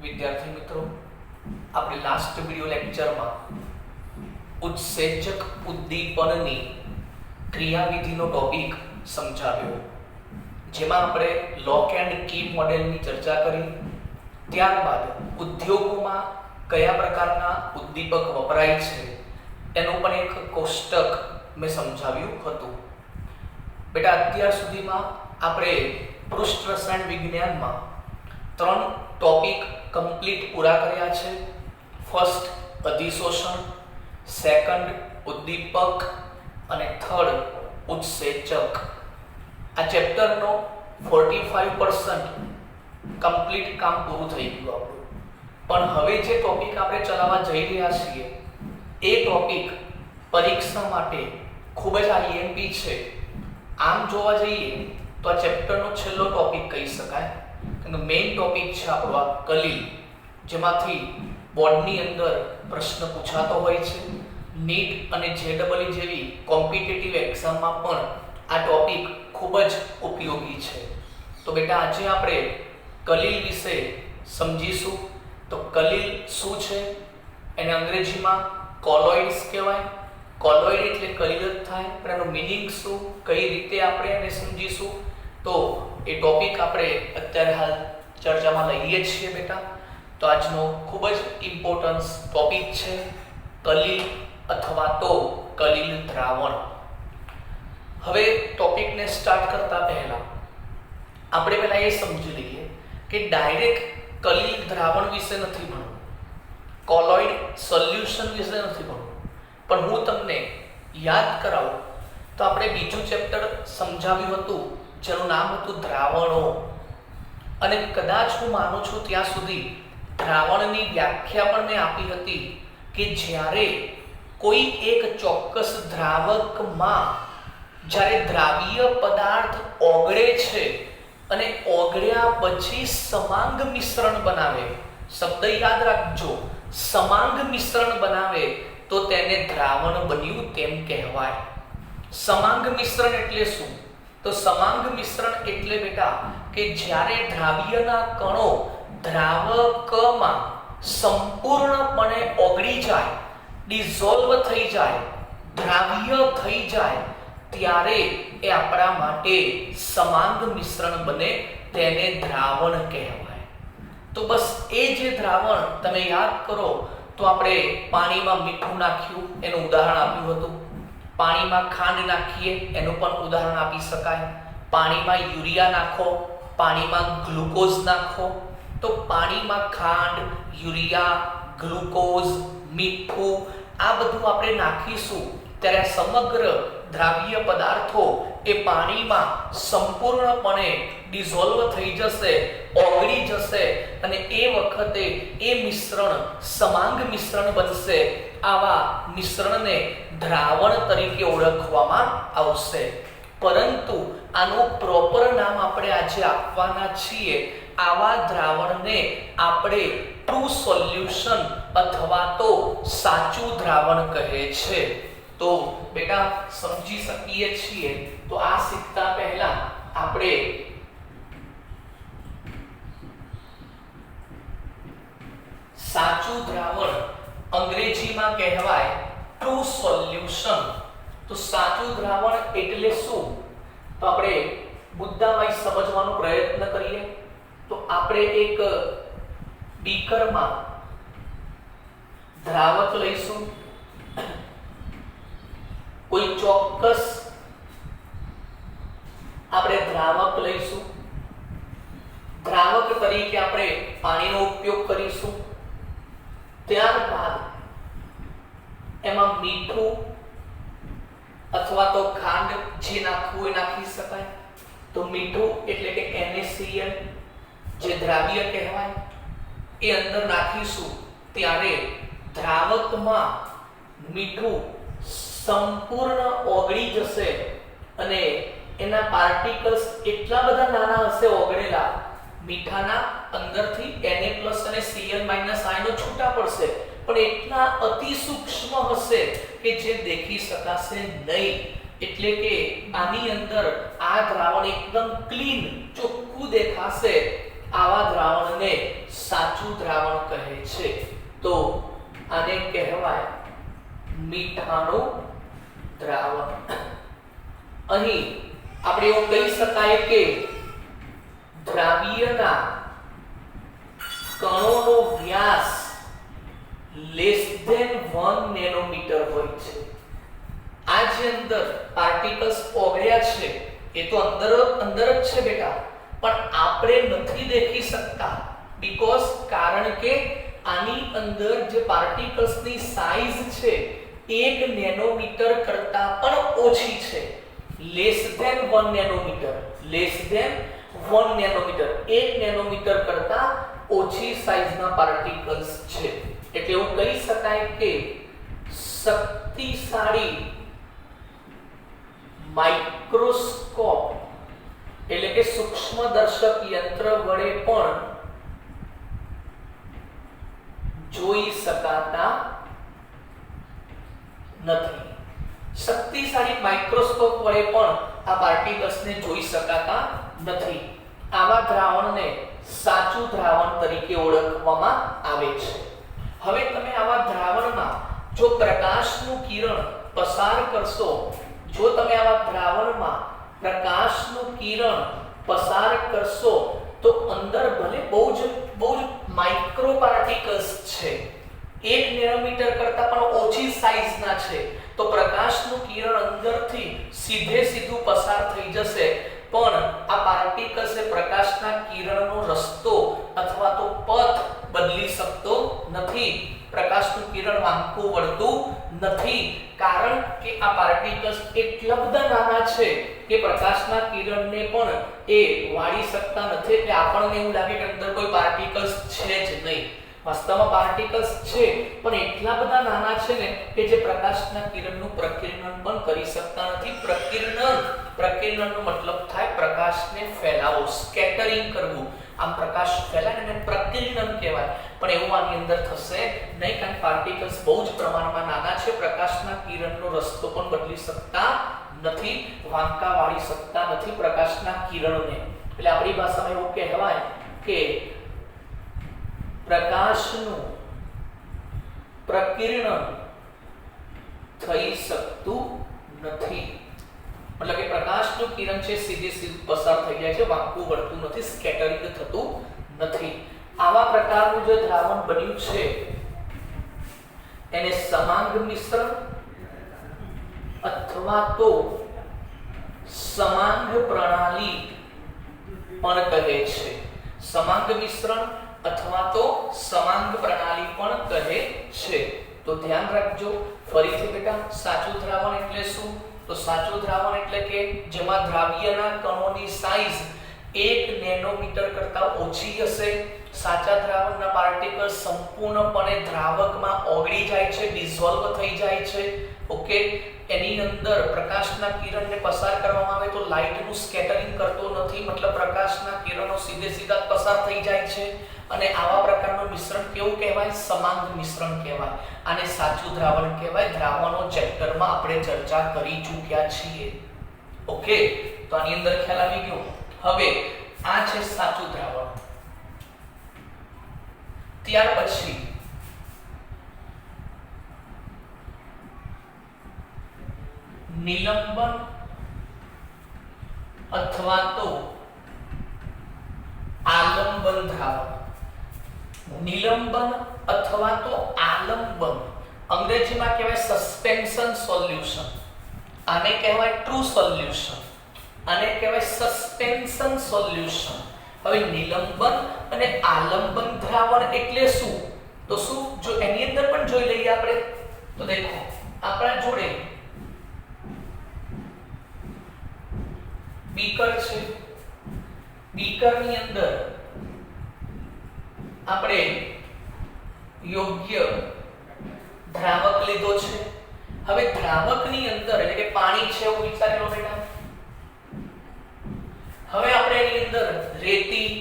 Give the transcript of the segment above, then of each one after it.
વિદ્યાર્થી મિત્રો, આપણે લાસ્ટ વિડિયો લેક્ચરમાં ઉત્સેચક ઉદ્દીપનની ક્રિયાવિધિનો ટોપિક સમજાવ્યો, જેમાં આપણે લોક એન્ડ કી મોડેલની ચર્ચા કરી. ત્યારબાદ ઉદ્યોગોમાં કયા પ્રકારના ઉદ્દીપક વપરાય છે એનું પણ એક કોષ્ટક મેં સમજાવ્યું હતું. બેટા, અત્યાર સુધીમાં આપણે પૃષ્ઠ રસાયણ વિજ્ઞાનમાં 3 ટોપિક કમ્પ્લીટ પૂરા કર્યા છે. ફર્સ્ટ અધિશોષણ, સેકન્ડ ઉદ્દીપક અને થર્ડ ઉત્સેચક. આ ચેપ્ટરનો 45% કમ્પ્લીટ કામ પૂરું થઈ ગયું આપણું. પણ હવે જે ટોપિક આપણે ચલાવવા જઈ રહ્યા છીએ એ ટોપિક પરીક્ષા માટે ખૂબ જ આઈએમપી છે. આમ જોવા જઈએ તો આ ચેપ્ટરનો છેલ્લો ટોપિક કહી શકાય. મેઇન ટોપિક છે આપણો આ કલીલ, જેમાંથી બોર્ડની અંદર પ્રશ્ન પૂછાતો હોય છે. નીટ અને જેડબલઈ જેવી કોમ્પિટિટિવ એક્ઝામમાં પણ આ ટોપિક ખૂબ જ ઉપયોગી છે. તો બેટા, આજે આપણે કલીલ વિશે સમજીશું. તો કલીલ શું છે? એને અંગ્રેજીમાં કોલોઇડ્સ કહેવાય. કોલોઇડ એટલે કલીલ જ થાય, પણ એનો મીનિંગ શું, કઈ રીતે આપણે એને સમજીશું, તો એ ટોપિક આપણે અત્યારે હાલ ચર્ચામાં લઈએ છીએ બેટા. તો આજનો ખૂબ જ ઇમ્પોર્ટન્સ ટોપિક છે કલીલ અથવા તો કલીલ દ્રાવણ. હવે ટોપિકને સ્ટાર્ટ કરતા પહેલા આપણે પહેલા એ સમજી લઈએ કે ડાયરેક્ટ કલીલ દ્રાવણ વિશે નથી ભણવું, કોલોઇડ સોલ્યુશન વિશે નથી ભણવું, પણ હું તમને યાદ કરાવું તો આપણે બીજું ચેપ્ટર સમજાવ્યું હતું જેનું નામ હતું દ્રાવણો. અને કદાચ હું માનું છું ત્યાં સુધી દ્રાવણની વ્યાખ્યા પણ મેં આપી હતી કે જ્યારે કોઈ એક ચોક્કસ દ્રાવકમાં જ્યારે દ્રાવ્ય પદાર્થ ઓગળે છે અને ઓગળ્યા પછી સમાંગ મિશ્રણ બનાવે, શબ્દ યાદ રાખજો, સમાંગ મિશ્રણ બનાવે, તો તેને દ્રાવણ બન્યું તેમ કહેવાય. સમાંગ મિશ્રણ એટલે શું? તો સમાંગ મિશ્રણ એટલે બેટા કે જ્યારે દ્રાવ્યના કણો દ્રાવકમાં સંપૂર્ણપણે ઓગળી જાય, ડિઝોલ્વ થઈ જાય, દ્રાવ્ય થઈ જાય, ત્યારે એ આપણા માટે સમાંગ મિશ્રણ બને, તેને દ્રાવણ કહેવાય. તો બસ એ જે દ્રાવણ તમે યાદ કરો તો આપણે પાણીમાં મીઠું નાખ્યું એનું ઉદાહરણ આપ્યું હતું, પાણીમાં ખાંડ નાખીએ એનું પણ ઉદાહરણ આપી શકાય, પાણીમાં યુરિયા નાખો, પાણીમાં ગ્લુકોઝ નાખો. તો પાણીમાં ખાંડ, યુરિયા, ગ્લુકોઝ, મીઠું આ બધું આપણે નાખીશું ત્યારે સમગ્ર દ્રાવ્ય પદાર્થો એ પાણીમાં સંપૂર્ણપણે ડિઝોલ્વ થઈ જશે, ઓગળી જશે, અને એ વખતે એ મિશ્રણ સમાંગ મિશ્રણ બનશે. આવા મિશ્રણને દ્રાવણ તરીકે ઓળખવામાં આવશે. પરંતુ આનું પ્રોપર નામ આપણે આજે આપવાના છીએ. આવા દ્રાવણને આપણે ટ્રુ સોલ્યુશન અથવા તો સાચું દ્રાવણ કહે છે. તો બેટા સમજી શકીએ છીએ. તો આ શીખતા પહેલા આપણે સાચું દ્રાવણ અંગ્રેજીમાં કહેવાય ટ્રુ સોલ્યુશન. તો સાચું દ્રાવણ એટલે શું? તો આપણે મુદ્દાવાઇઝ સમજવાનો પ્રયત્ન કરીએ. તો આપણે એક બીકરમાં દ્રાવક લઈશું, કોઈ ચોક્કસ આપણે દ્રાવક લઈશું, દ્રાવક તરીકે આપણે પાણીનો ઉપયોગ કરીશું. ત્યારબાદ એમાં મીઠું અથવા તો ખાંડ જે નાખવું એ નાખી શકાય. તો મીઠું એટલે કે NaCl જે દ્રાવ્ય કહેવાય એ અંદર નાખીશું ત્યારે દ્રાવકમાં મીઠું સંપૂર્ણ ઓગળી જશે અને એના પાર્ટિકલ્સ એટલા બધા નાના હશે ઓગળેલા, મીઠાના અંદરથી Na+ અને Cl- આયનો છૂટા પડશે, પણ એટલા અતિ સૂક્ષ્મ હશે કે જે દેખી શકાશે નહીં. એટલે કે આની અંદર આ દ્રાવણ એકદમ ક્લીન ચોખ્ખું દેખાશે. આવા દ્રાવણને સાચું દ્રાવણ કહે છે. તો આને કહેવાય મીઠાનું દ્રાવણ. અહીં આપણે એવું કહી શકાય કે દ્રાવ્યના કણોનો વ્યાસ લેસ ધેન 1 નેનોમીટર હોય છે. આ જે અંદર પાર્ટિકલ્સ ઓગળ્યા છે એ તો અંદર જ છે બેટા, પણ આપણે નથી દેખી શકતા. બીકોઝ કારણ કે આની અંદર જે પાર્ટિકલ્સની સાઈઝ છે 1 નેનોમીટર કરતા પણ ઓછી છે. Less than 1 nanometer, less than 1 nanometer, 1 nanometer કરતા ઓછી સાઈઝના પાર્ટિકલ્સ છે. એટલે એવું કહી શકાય કે શક્તિશાળી માઇક્રોસ્કોપ એટલે કે સૂક્ષ્મદર્શક યંત્ર વડે પણ જોઈ શકાતા નથી. શક્તિશાળી માઇક્રોસ્કોપ વડે પણ આ પાર્ટિકલ્સને જોઈ શકાતા નથી. આવા દ્રાવણને સાચું દ્રાવણ તરીકે ઓળખવામાં આવે છે. હવે તમે આવા દ્રાવણમાં જો પ્રકાશનું કિરણ પસાર કરશો, જો તમે આવા દ્રાવણમાં પ્રકાશનું કિરણ પસાર કરશો તો અંદર ભલે બહુ જ માઇક્રો પાર્ટિકલ્સ છે, 1 નેનોમીટર કરતા પણ ઓછી સાઈઝના છે, તો પ્રકાશનું કિરણ અંદરથી સીધું પસાર થઈ જશે, પણ આ પાર્ટિકલ્સે પ્રકાશના કિરણનો રસ્તો અથવા તો પથ બદલી શકતો નથી. પ્રકાશનું કિરણ વાંકું વળતું નથી, કારણ કે આ પાર્ટિકલ્સ એટલા બધા નાના છે કે પ્રકાશના કિરણને પણ એ વાળી શકતા નથી. એટલે આપણને એવું લાગે કે અંદર કોઈ પાર્ટિકલ્સ છે જ નહીં. વાસ્તવમાં પાર્ટિકલ્સ છે, પણ એટલા બધા નાના છે ને કે જે પ્રકાશના કિરણનું પ્રકિરણન પણ કરી શકતા નથી. પ્રકિરણનો મતલબ થાય પ્રકાશને ફેલાવો, સ્કેટરિંગ કરવું. આમ પ્રકાશ ફેલાય ને પ્રકિરણન કહેવાય, પણ એવું આની અંદર થશે નહીં, કારણ પાર્ટિકલ્સ બહુ જ પ્રમાણમાં નાના છે. પ્રકાશના કિરણનો રસ્તો પણ બદલી શકતા નથી, વાંકા વાળી શકતા નથી પ્રકાશના કિરણને. એટલે આપણી ભાષામાં એવું કહેવાય કે પ્રકાશનું પ્રકિરણન થઈ શકતું નથી. મતલબ કે પ્રકાશનું કિરણ છે સીધું પસાર થઈ જાય છે, વાંકું વળતું નથી, સ્કેટરિંગ થતું નથી. આવા પ્રકારનું જે દ્રાવણ બન્યું છે એને સમાંગ મિશ્રણ અથવા તો સમાંગ પ્રણાલી પણ કહે છે. સમાંગ મિશ્રણ અથવા તો સમાંગ પ્રણાલી પણ કહે છે. તો ધ્યાન રાખજો. ફરીથી બેટા, સાચું દ્રાવણ એટલે શું? તો સાચું દ્રાવણ એટલે કે જેમાં દ્રાવ્યના કણોની સાઈઝ 1 નેનોમીટર કરતા ઓછી હશે. સાચા દ્રાવણના પાર્ટિકલ સંપૂર્ણપણે દ્રાવકમાં ઓગળી જાય છે, ડિસોલ્વ થઈ જાય છે. ઓકે, એની અંદર પ્રકાશના કિરણને પસાર કરવામાં આવે તો લાઇટનું સ્કેટરિંગ કરતો નથી, મતલબ પ્રકાશના કિરણો સીધા પસાર થઈ જાય છે. અને આવા પ્રકારનું મિશ્રણ કેવું કહેવાય? સમાંગ મિશ્રણ કહેવાય. આને સાચું દ્રાવણ કહેવાય. દ્રાવણો ચેપ્ટરમાં આપણે ચર્ચા કરી ચૂક્યા છીએ. ઓકે, તો આની અંદર ખ્યાલ આવી ગયો. હવે આ છે સાચું દ્રાવણ. ત્યાર પછી નિલંબન અથવા તો આલંબન દ્રાવણ. નિલંબન અથવા તો આલંબન અંગ્રેજીમાં કહેવાય સસ્પેન્શન સોલ્યુશન. આને કહેવાય ટ્રુ સોલ્યુશન, આને કહેવાય સસ્પેન્શન સોલ્યુશન. હવે નિલંબન અને આલંબન દ્રાવણ એટલે શું? તો શું જો એની અંદર પણ જોઈ લઈએ આપણે. તો દેખો, આપણા જોડે બીકર છે. બીકરની અંદર આપણે યોગ્ય દ્રાવક લીધો છે. હવે દ્રાવકની અંદર એટલે કે પાણી છે એવું વિચારી લો બેટા. હવે આપણે એની અંદર રેતી,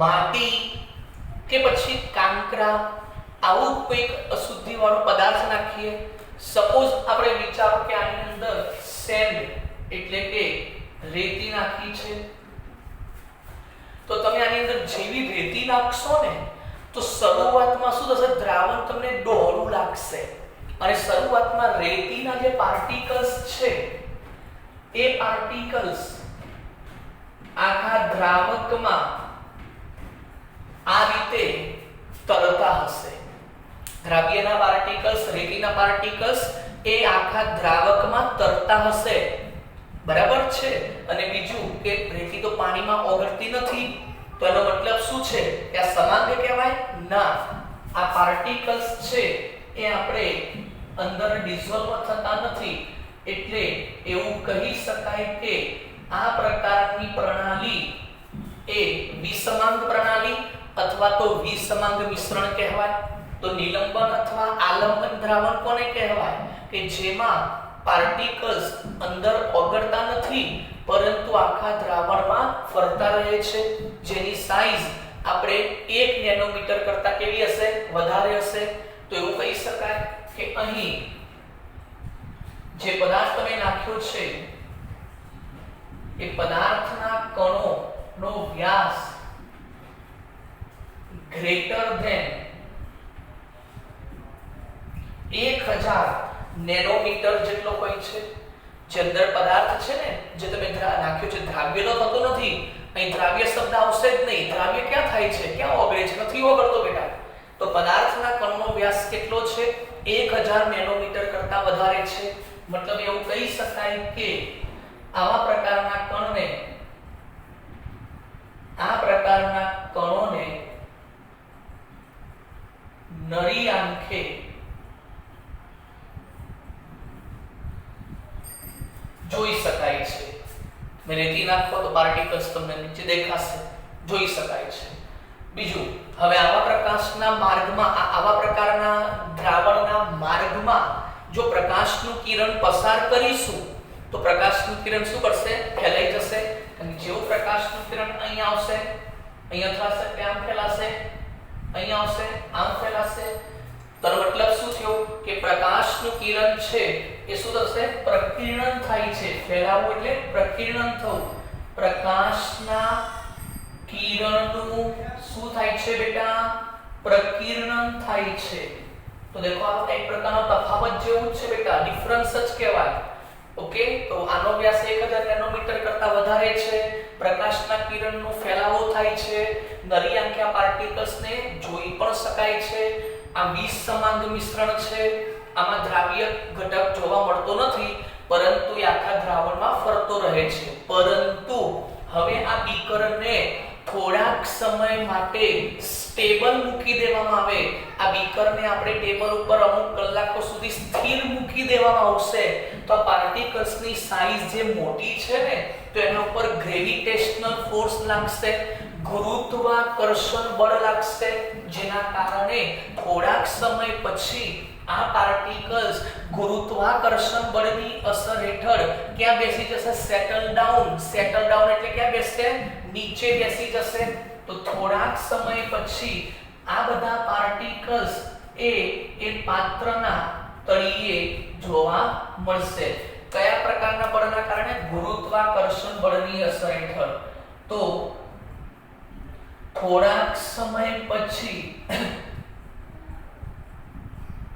માટી કે પછી કાંકરા આવું કોઈક અશુદ્ધિ વાળો પદાર્થ નાખીએ. સપોઝ આપણે વિચારો કે આની અંદર સેન્ડ એટલે કે રેતી નાખી છે. તો તમે આની અંદર જેવી રેતી નાખશો ને તો શરૂઆતમાં શું થશે, દ્રાવણ તમને ડોળું લાગશે અને શરૂઆતમાં રેતીના જે પાર્ટિકલ્સ છે એ પાર્ટિકલ્સ આખા દ્રાવકમાં આ રીતે તરતા હશે. દ્રાવ્યના પાર્ટિકલ્સ, રેતીના પાર્ટિકલ્સ એ આખા દ્રાવકમાં તરતા હશે. બરાબર છે. અને બીજું કે રેતી તો પાણીમાં ઓગળતી નથી, તો એનો મતલબ શું છે કે આ સમાંગ કહેવાય? ના, આ પાર્ટિકલ્સ છે એ આપણે અંદર ડિસોલ્વ થતા નથી. એટલે એવું કહી શકાય કે આ પ્રકારની પ્રણાલી એ વિસમાંગ પ્રણાલી અથવા તો વિસમાંગ મિશ્રણ કહેવાય. તો નિલંબન અથવા આલંબન દ્રાવણ કોને કહેવાય? કે જેમાં પાર્ટિકલ્સ અંદર ઓગળતા નથી પરંતુ આખા દ્રાવણમાં ફરતા રહે છે, જેની સાઈઝ આપણે 1 નેનોમીટર કરતા કેવી હશે? વધારે હશે. તો એવું કહી શકાય કે અહીં જે પદાર્થ તમે નાખ્યો છે એ પદાર્થના કણોનો વ્યાસ ગ્રેટર ધેન 1000 નેનોમીટર જેટલો હોય છે. જે અંદર પદાર્થ છે ને જે તમે નાખ્યો છે, દ્રાવ્ય તો થતો નથી. અહીં દ્રાવ્ય શબ્દ આવશે જ નહીં. દ્રાવ્ય ક્યાં થાય છે? ક્યાં ઓગળે છે? નથી ઓગળતો બેટા. તો પદાર્થના કણનો વ્યાસ કેટલો છે? 1000 નેનોમીટર કરતા વધારે છે. મતલબ એવું કહી શકાય કે આવા પ્રકારના કણોને નરી આંખે જોઈ શકાય છે. રેતી નાખો તો પાર્ટિકલ્સ તમને નીચે દેખાશે, જોઈ શકાય છે. બીજું, હવે આવા પ્રકાશના માર્ગમાં, આવા પ્રકારના દ્રાવણના માર્ગમાં જો પ્રકાશનું કિરણ પસાર કરીશું તો પ્રકાશનું કિરણ શું કરશે? ફેલાઈ જશે. અને જેવું પ્રકાશનું કિરણ અહીંયા આવશે, અહીંયા થશે કે આમ ફેલાશે, અહીંયા આવશે, આમ ફેલાશે. તો મતલબ શું થયો કે પ્રકાશનું કિરણ છે એ શું થશે? પ્રકીર્ણન થાય છે. ફેલાવવું એટલે પ્રકીર્ણન થવું. પ્રકાશના કિરણનું શું થાય છે બેટા? પ્રકીર્ણન થાય છે. તો દેખો આ એક પ્રકારનો તફાવત જેવું છે બેટા, ડિફરન્સ જ કહેવાય. ઓકે, તો આનો વ્યાસ 1000 નેનોમીટર કરતા વધારે છે. પ્રકાશના કિરણનો ફેલાવો થાય છે. નરી આંખે આ પાર્ટિકલ્સને જોઈ પણ શકાય છે. આ વિસમાંગ મિશ્રણ છે. આમાં દ્રાવ્ય ઘટક જોવા મળતો નથી પરંતુ એ આખા દ્રાવણમાં ફરતો રહે છે. પરંતુ હવે આ બીકરને થોડાક સમય માટે સ્ટેબલ મૂકી દેવામાં આવે. આ બીકરને આપણે ટેબલ ઉપર અમુક કલાકો સુધી સ્થિર મૂકી દેવામાં આવશે તો આ પાર્ટિકલ્સની સાઈઝ જે મોટી છે ને તો એના ઉપર ગ્રેવિટેશનલ ફોર્સ લાગશે, ગુરુત્વાકર્ષણ બળ લાગશે, જેના કારણે થોડાક સમય પછી આ પાર્ટિકલ્સ ગુરુત્વાકર્ષણ બળની અસર હેઠળ ક્યાં બેસી જશે? Settle down. સેટલ ડાઉન એટલે ક્યાં બેસશે? નીચે બેસી જશે. તો થોડાક સમય પછી આ બધા પાર્ટિકલ્સ એ પાત્રના તળિયે જોવા મળશે. કયા પ્રકારના બળના કારણે? ગુરુત્વાકર્ષણ બળની અસર હેઠળ. તો થોડાક સમય પછી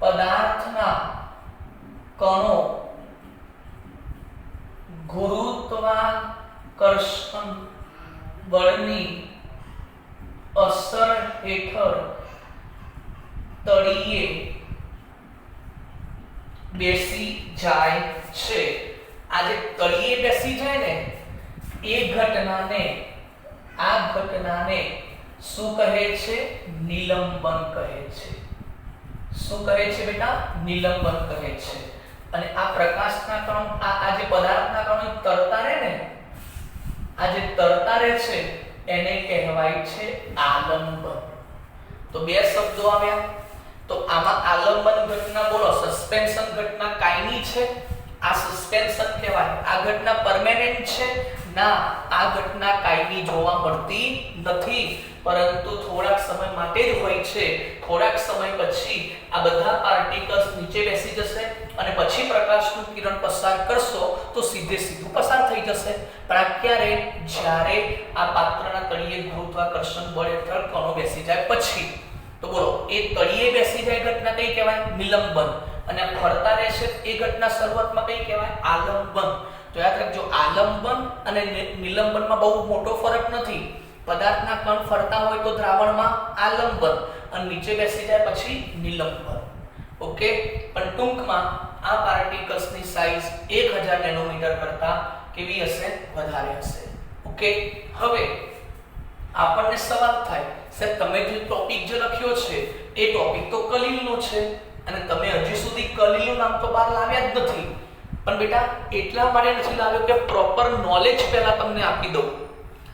પદાર્થના કણો ગુરુત્વાકર્ષણ બળની અસર હેઠળ તળિયે બેસી જાય છે. આ જે તળિયે બેસી જાય ને એ ઘટનાને, આ ઘટનાને શું કહે છે? નિલંબન કહે છે. શું કહે છે બેટા? નિલંબન કહે છે. અને આ પ્રકાશના કણો, આ જે પદાર્થના કણો તરતા રહે ને, આ જે તરતા રહે છે એને કહેવાય છે આલંબન. તો બે શબ્દો આવ્યા. તો આમાં આલંબન ઘટના બોલો, સસ્પેન્શન ઘટના કાયમી છે, આ સસ્પેન્શન કહેવાય. આ ઘટના પરમેનન્ટ છે? ના, આ ઘટના કાયમી જોવા મળતી નથી પરંતુ થોડાક સમય માટે જ હોય છે. થોડાક સમય પછી આ બધા પાર્ટિકલ્સ નીચે બેસી જશે અને પછી પ્રકાશનું કિરણ પસાર કરશો તો સીધે સીધું પસાર થઈ જશે. પણ આ ક્યારે? જ્યારે આ પાત્રના તળિયે ગુરુત્વાકર્ષણ બળ હેઠળ કણો બેસી જાય પછી. તો બોલો, એ તળિયે બેસી જાય ઘટના કઈ કહેવાય? નિલંબન. અને ફરતા રહેશે એ ઘટના શરૂઆતમાં કઈ કહેવાય? આલંબન. તો યાદ રાખજો, આલંબન અને નિલંબનમાં બહુ મોટો ફરક નથી. પદાર્થના કણ ફરતા હોય તો દ્રાવણમાં આલંબન અને નીચે બેસી જાય પછી નિલંબન. ઓકે. પણ ટૂંકમાં આ પાર્ટિકલ્સની સાઈઝ 1000 નેનોમીટર કરતા કેવી હશે? વધારે હશે. ઓકે. હવે આપણને સવાલ થાય, સાહેબ તમે જે ટોપિક જે લખ્યો છે એ ટોપિક તો કલીલનો છે અને તમે હજી સુધી કલીલનું નામ તો બહાર લાવ્યા જ નથી. પણ બેટા એટલા માટે નથી લાવ્યો કે પ્રોપર નોલેજ પહેલા તમને આપી દઉં.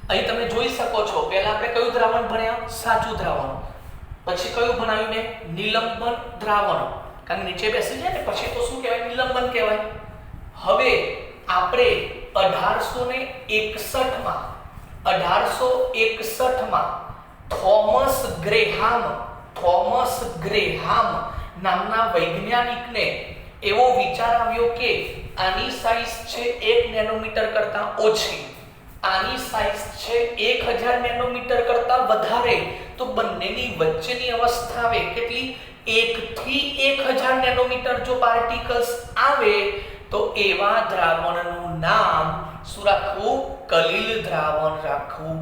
અહીં તમે જોઈ શકો છો, પહેલા આપણે કયું દ્રાવણ ભણ્યા? સાચું દ્રાવણ. પછી કયું ભણાવ્યું મેં? નિલંબન દ્રાવણ. કારણ કે નીચે બેસી જાય ને પછી તો શું કહેવાય? નિલંબન કહેવાય. હવે આપણે 1861 માં થોમસ ગ્રેહામ નામના વૈજ્ઞાનિકને એવો વિચાર આવ્યો કે આની સાઈઝ છે 1 નેનોમીટર કરતા ઓછી, આની સાઈઝ છે 1000 નેનોમીટર કરતા વધારે. તો બંનેની વચ્ચેની અવસ્થા આવે કેટલી? 1 થી 1000 નેનોમીટર જો પાર્ટિકલ્સ આવે તો એવા દ્રાવણનું નામ શું રાખવું? કલીલ દ્રાવણ રાખવું.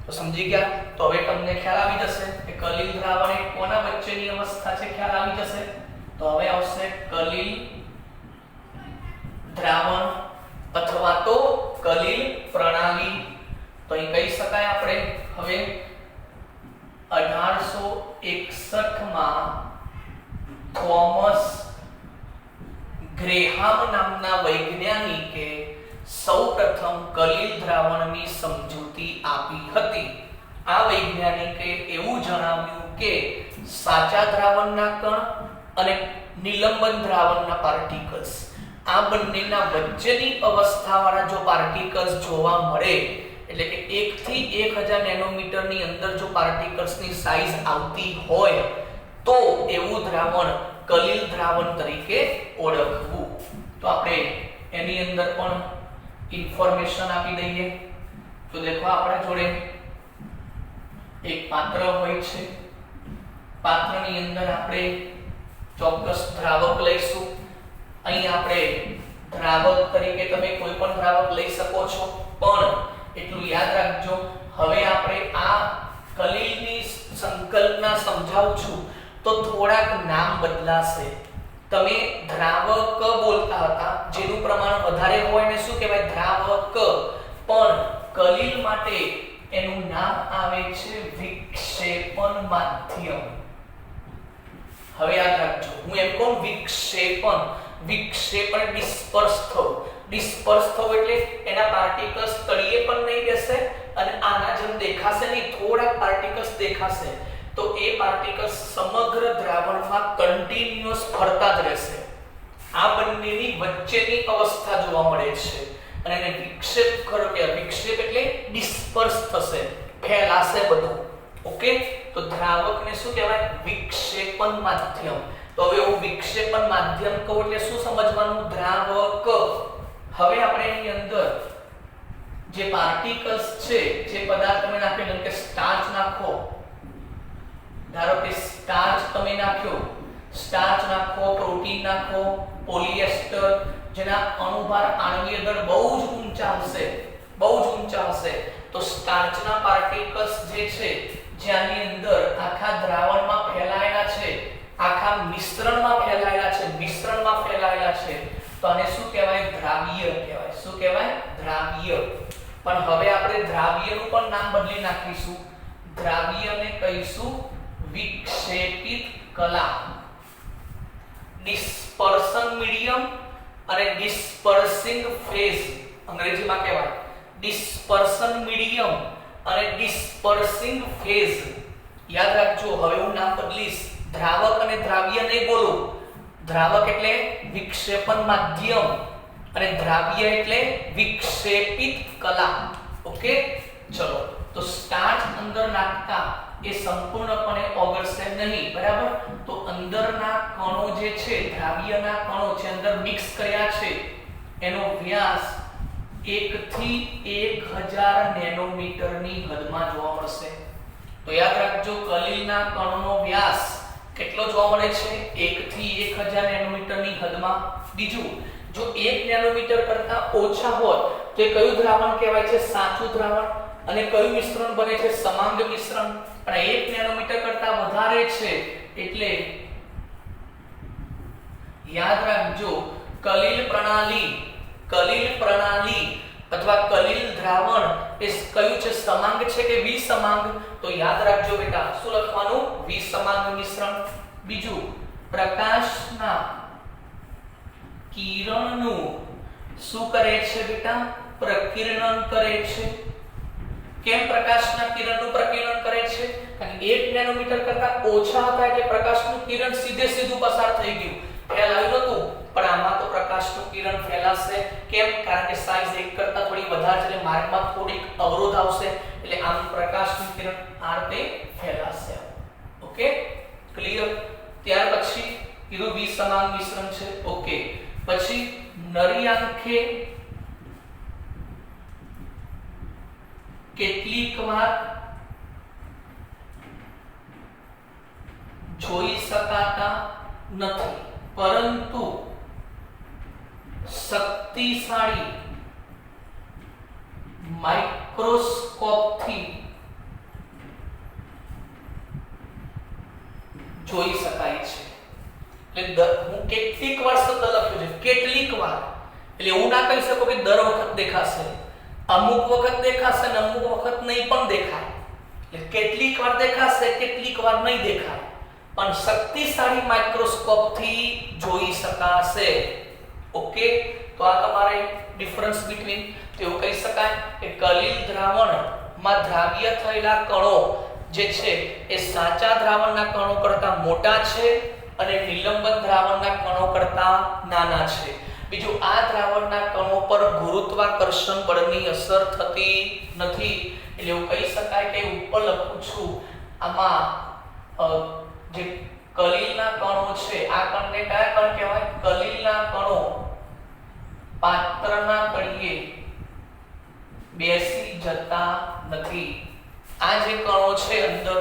તો સમજી ગયા? તો હવે તમને ખ્યાલ આવી જશે કે કલીલ દ્રાવણ એ કોના વચ્ચેની અવસ્થા છે, ખ્યાલ આવી જશે. તો હવે આવશે કલીલ દ્રાવણ અથવા તો કલીલ પ્રણાલી. તો અહીં કહી શકાય આપણે હવે 1861 માં થોમસ ગ્રેહામ નામના વૈજ્ઞાનિકે સૌપ્રથમ કલીલ દ્રાવણની સમજૂતી આપી હતી. આ વૈજ્ઞાનિકે એવું જણાવ્યું કે સાચા દ્રાવણના કણ અને નિલંબન દ્રાવણના પાર્ટિકલ્સ આ બંનેના વચ્ચેની અવસ્થાવાળા જો પાર્ટિકલ્સ જોવા મળે, એટલે કે 1 થી 1000 નેનોમીટરની અંદર જો પાર્ટિકલ્સની સાઈઝ આવતી હોય તો એવું દ્રાવણ કલીલ દ્રાવણ તરીકે ઓળખવું. તો આપણે એની અંદર પણ ઇન્ફોર્મેશન આપી દઈએ. તો દેખો આપણા જોડે એક પાત્ર હોય છે. પાત્રની અંદર આપણે ચોક્કસ દ્રાવક લઈશું. અહીં આપણે દ્રાવક તરીકે તમે કોઈ પણ દ્રાવક લઈ શકો છો, પણ એટલું યાદ રાખજો, હવે આપણે આ કલીલની સંકલ્પના સમજાવું છું તો થોડાક નામ બદલાશે. તમે દ્રાવક બોલતા હતા, જેનું પ્રમાણ વધારે હોય ને શું કહેવાય? દ્રાવક. પણ કલીલ માટે એનું નામ આવે છે વિક્ષેપણ માધ્યમ. હવે યાદ રાખજો, હું એમ કહું વિક્ષેપણ, વિક્ષેપણ ડિસ્પર્સ થવું. ડિસ્પર્સ થવું એટલે એના પાર્ટિકલ્સ તળિયે પણ નહીં બેસે અને આના જેમ દેખાશે નહીં, થોડાક પાર્ટિકલ્સ દેખાશે. તો એ પાર્ટિકલ્સ સમગ્ર દ્રાવણમાં કન્ટિન્યુઅસ ફરતા જ રહેશે. આ બંનેની વચ્ચેની અવસ્થા જોવા મળે છે અને એને વિક્ષેપ કરો કે વિક્ષેપ એટલે ડિસ્પર્સ થશે, ફેલાશે બધું. ઓકે. તો દ્રાવકને શું કહેવાય? વિક્ષેપણ માધ્યમ. તો હવે હું વિક્ષેપણ માધ્યમ કહું એટલે શું સમજવાનું? દ્રાવક. હવે આપણે એની અંદર જે પાર્ટિકલ્સ છે, જે પદાર્થ તમે નાખ્યો, જેમ કે સ્ટાર્ચ નાખો, ધારો કે સ્ટાર્ચ તમે નાખ્યો, સ્ટાર્ચ નાખો, પ્રોટીન નાખો, પોલિએસ્ટર, જેના અણુભાર આણ્વીય દળ બહુ જ ઊંચા હશે, બહુ જ ઊંચા હશે. તો સ્ટાર્ચના પાર્ટિકલ્સ જે છે, જેની અંદર આખા દ્રાવણમાં ફેલાયેલા છે, આખા મિશ્રણમાં ફેલાયેલા છે, મિશ્રણમાં ફેલાયેલા છે, તો આને શું કહેવાય? દ્રાવ્ય કહેવાય. શું કહેવાય? દ્રાવ્ય. પણ હવે આપણે દ્રાવ્યનું પણ નામ બદલી નાખીશું. દ્રાવ્યને કહીશું વિક્ષેપિત કલા. ડિસ્પર્શન મીડિયમ અને ડિસ્પર્સિંગ ફેઝ અંગ્રેજીમાં કહેવાય. ડિસ્પર્શન મીડિયમ અને ડિસ્પર્સિંગ ફેઝ. યાદ રાખજો, હવે હું નામ બદલીશ. દ્રાવક અને દ્રાવ્ય નહીં બોલું. દ્રાવક એટલે વિક્ષેપણ માધ્યમ અને દ્રાવ્ય એટલે વિક્ષેપિત કલા. ઓકે. ચલો, તો સ્ટાર્ચ અંદર નાખતા એ સંપૂર્ણપણે ઓગળશે નહીં, બરાબર? તો અંદરના કણો જે છે, દ્રાવ્યના કણો જે અંદર મિક્સ કર્યા છે, એનો વ્યાસ 1 થી 1000 નેનોમીટરની હદમાં જોવા મળશે. તો યાદ રાખજો, કલીલના કણોનો વ્યાસ કેટલો જોવા મળે છે? 1 થી 1000 નેનોમીટરની હદમાં. બીજું, જો 1 નેનોમીટર કરતા ઓછા હોય તો એ કયું દ્રાવણ કહેવાય છે? સાચું દ્રાવણ. અને કયું મિશ્રણ બને છે? સમાંગ મિશ્રણ. અને 1 નેનોમીટર કરતા વધારે છે એટલે યાદ રાખજો, કલીલ પ્રણાલી અથવા કલીલ દ્રાવણ એ કયું છે? સમાંગ છે કે વિસમાંગ? તો યાદ રાખજો બેટા, શું લખવાનું? વિસમાંગ મિશ્રણ. બીજું, પ્રકાશના કિરણનું શું કરે છે બેટા? પ્રકીર્ણન કરે છે. કેમ પ્રકાશના કિરણનું પ્રકીર્ણન કરે છે? કારણ કે 1 નેનોમીટર કરતા ઓછા હતા એટલે પ્રકાશનું કિરણ સીધું પસાર થઈ ગયું, ફેલાયું નતું. પણ આમાં તો પ્રકાશનું કિરણ ફેલાશે. કેમ? કારણ કે સાઈઝ 1 કરતા થોડી વધારે છે એટલે માર્ગમાં થોડીક અવરોધ આવશે, એટલે આમ પ્રકાશનું કિરણ આ રીતે ફેલાશે. Okay, clear? ત્યાર પછી કીધું વિસમાંગ મિશ્રણ છે. ઓકે, પછી નરી આંખે કેટલીક વાર જોઈ શકાતા નથી, પરંતુ શક્તિશાળી માઇક્રોસ્કોપથી જોઈ શકાય છે. એટલે હું કેટલીક વાર શબ્દ લખ્યો છે, કેટલીક વાર. એટલે એવું ના કહી શકો કે દર વખત દેખાશે. અમુક વખત દેખાશે અને અમુક વખત નહીં પણ દેખાય. એટલે કેટલીક વાર દેખાશે, કેટલીક વાર નહીં દેખાય, પણ શક્તિશાળી માઇક્રોસ્કોપથી જોઈ શકાશે. ઓકે, તો આ તમારે ડિફરન્સ બિટવીન. તો એવું કહી શકાય કે કલીલ દ્રાવણમાં દ્રાવ્ય થયેલા કણો જે છે એ સાચા દ્રાવણના કણો કરતા મોટા છે અને નિલંબન દ્રાવણના કણો કરતા નાના છે. બીજું, આ દ્રાવણના કણો પર ગુરુત્વાકર્ષણ બળની અસર થતી નથી. એટલે એવું કહી શકાય કે ઉપર લખું છું આમાં જે કલીલના કણો છે, આ કણને કયા કણ કહેવાય? કલીલના કણો પાત્રના તળિયે બેસી જતા નથી. આ જે કણો છે અંદર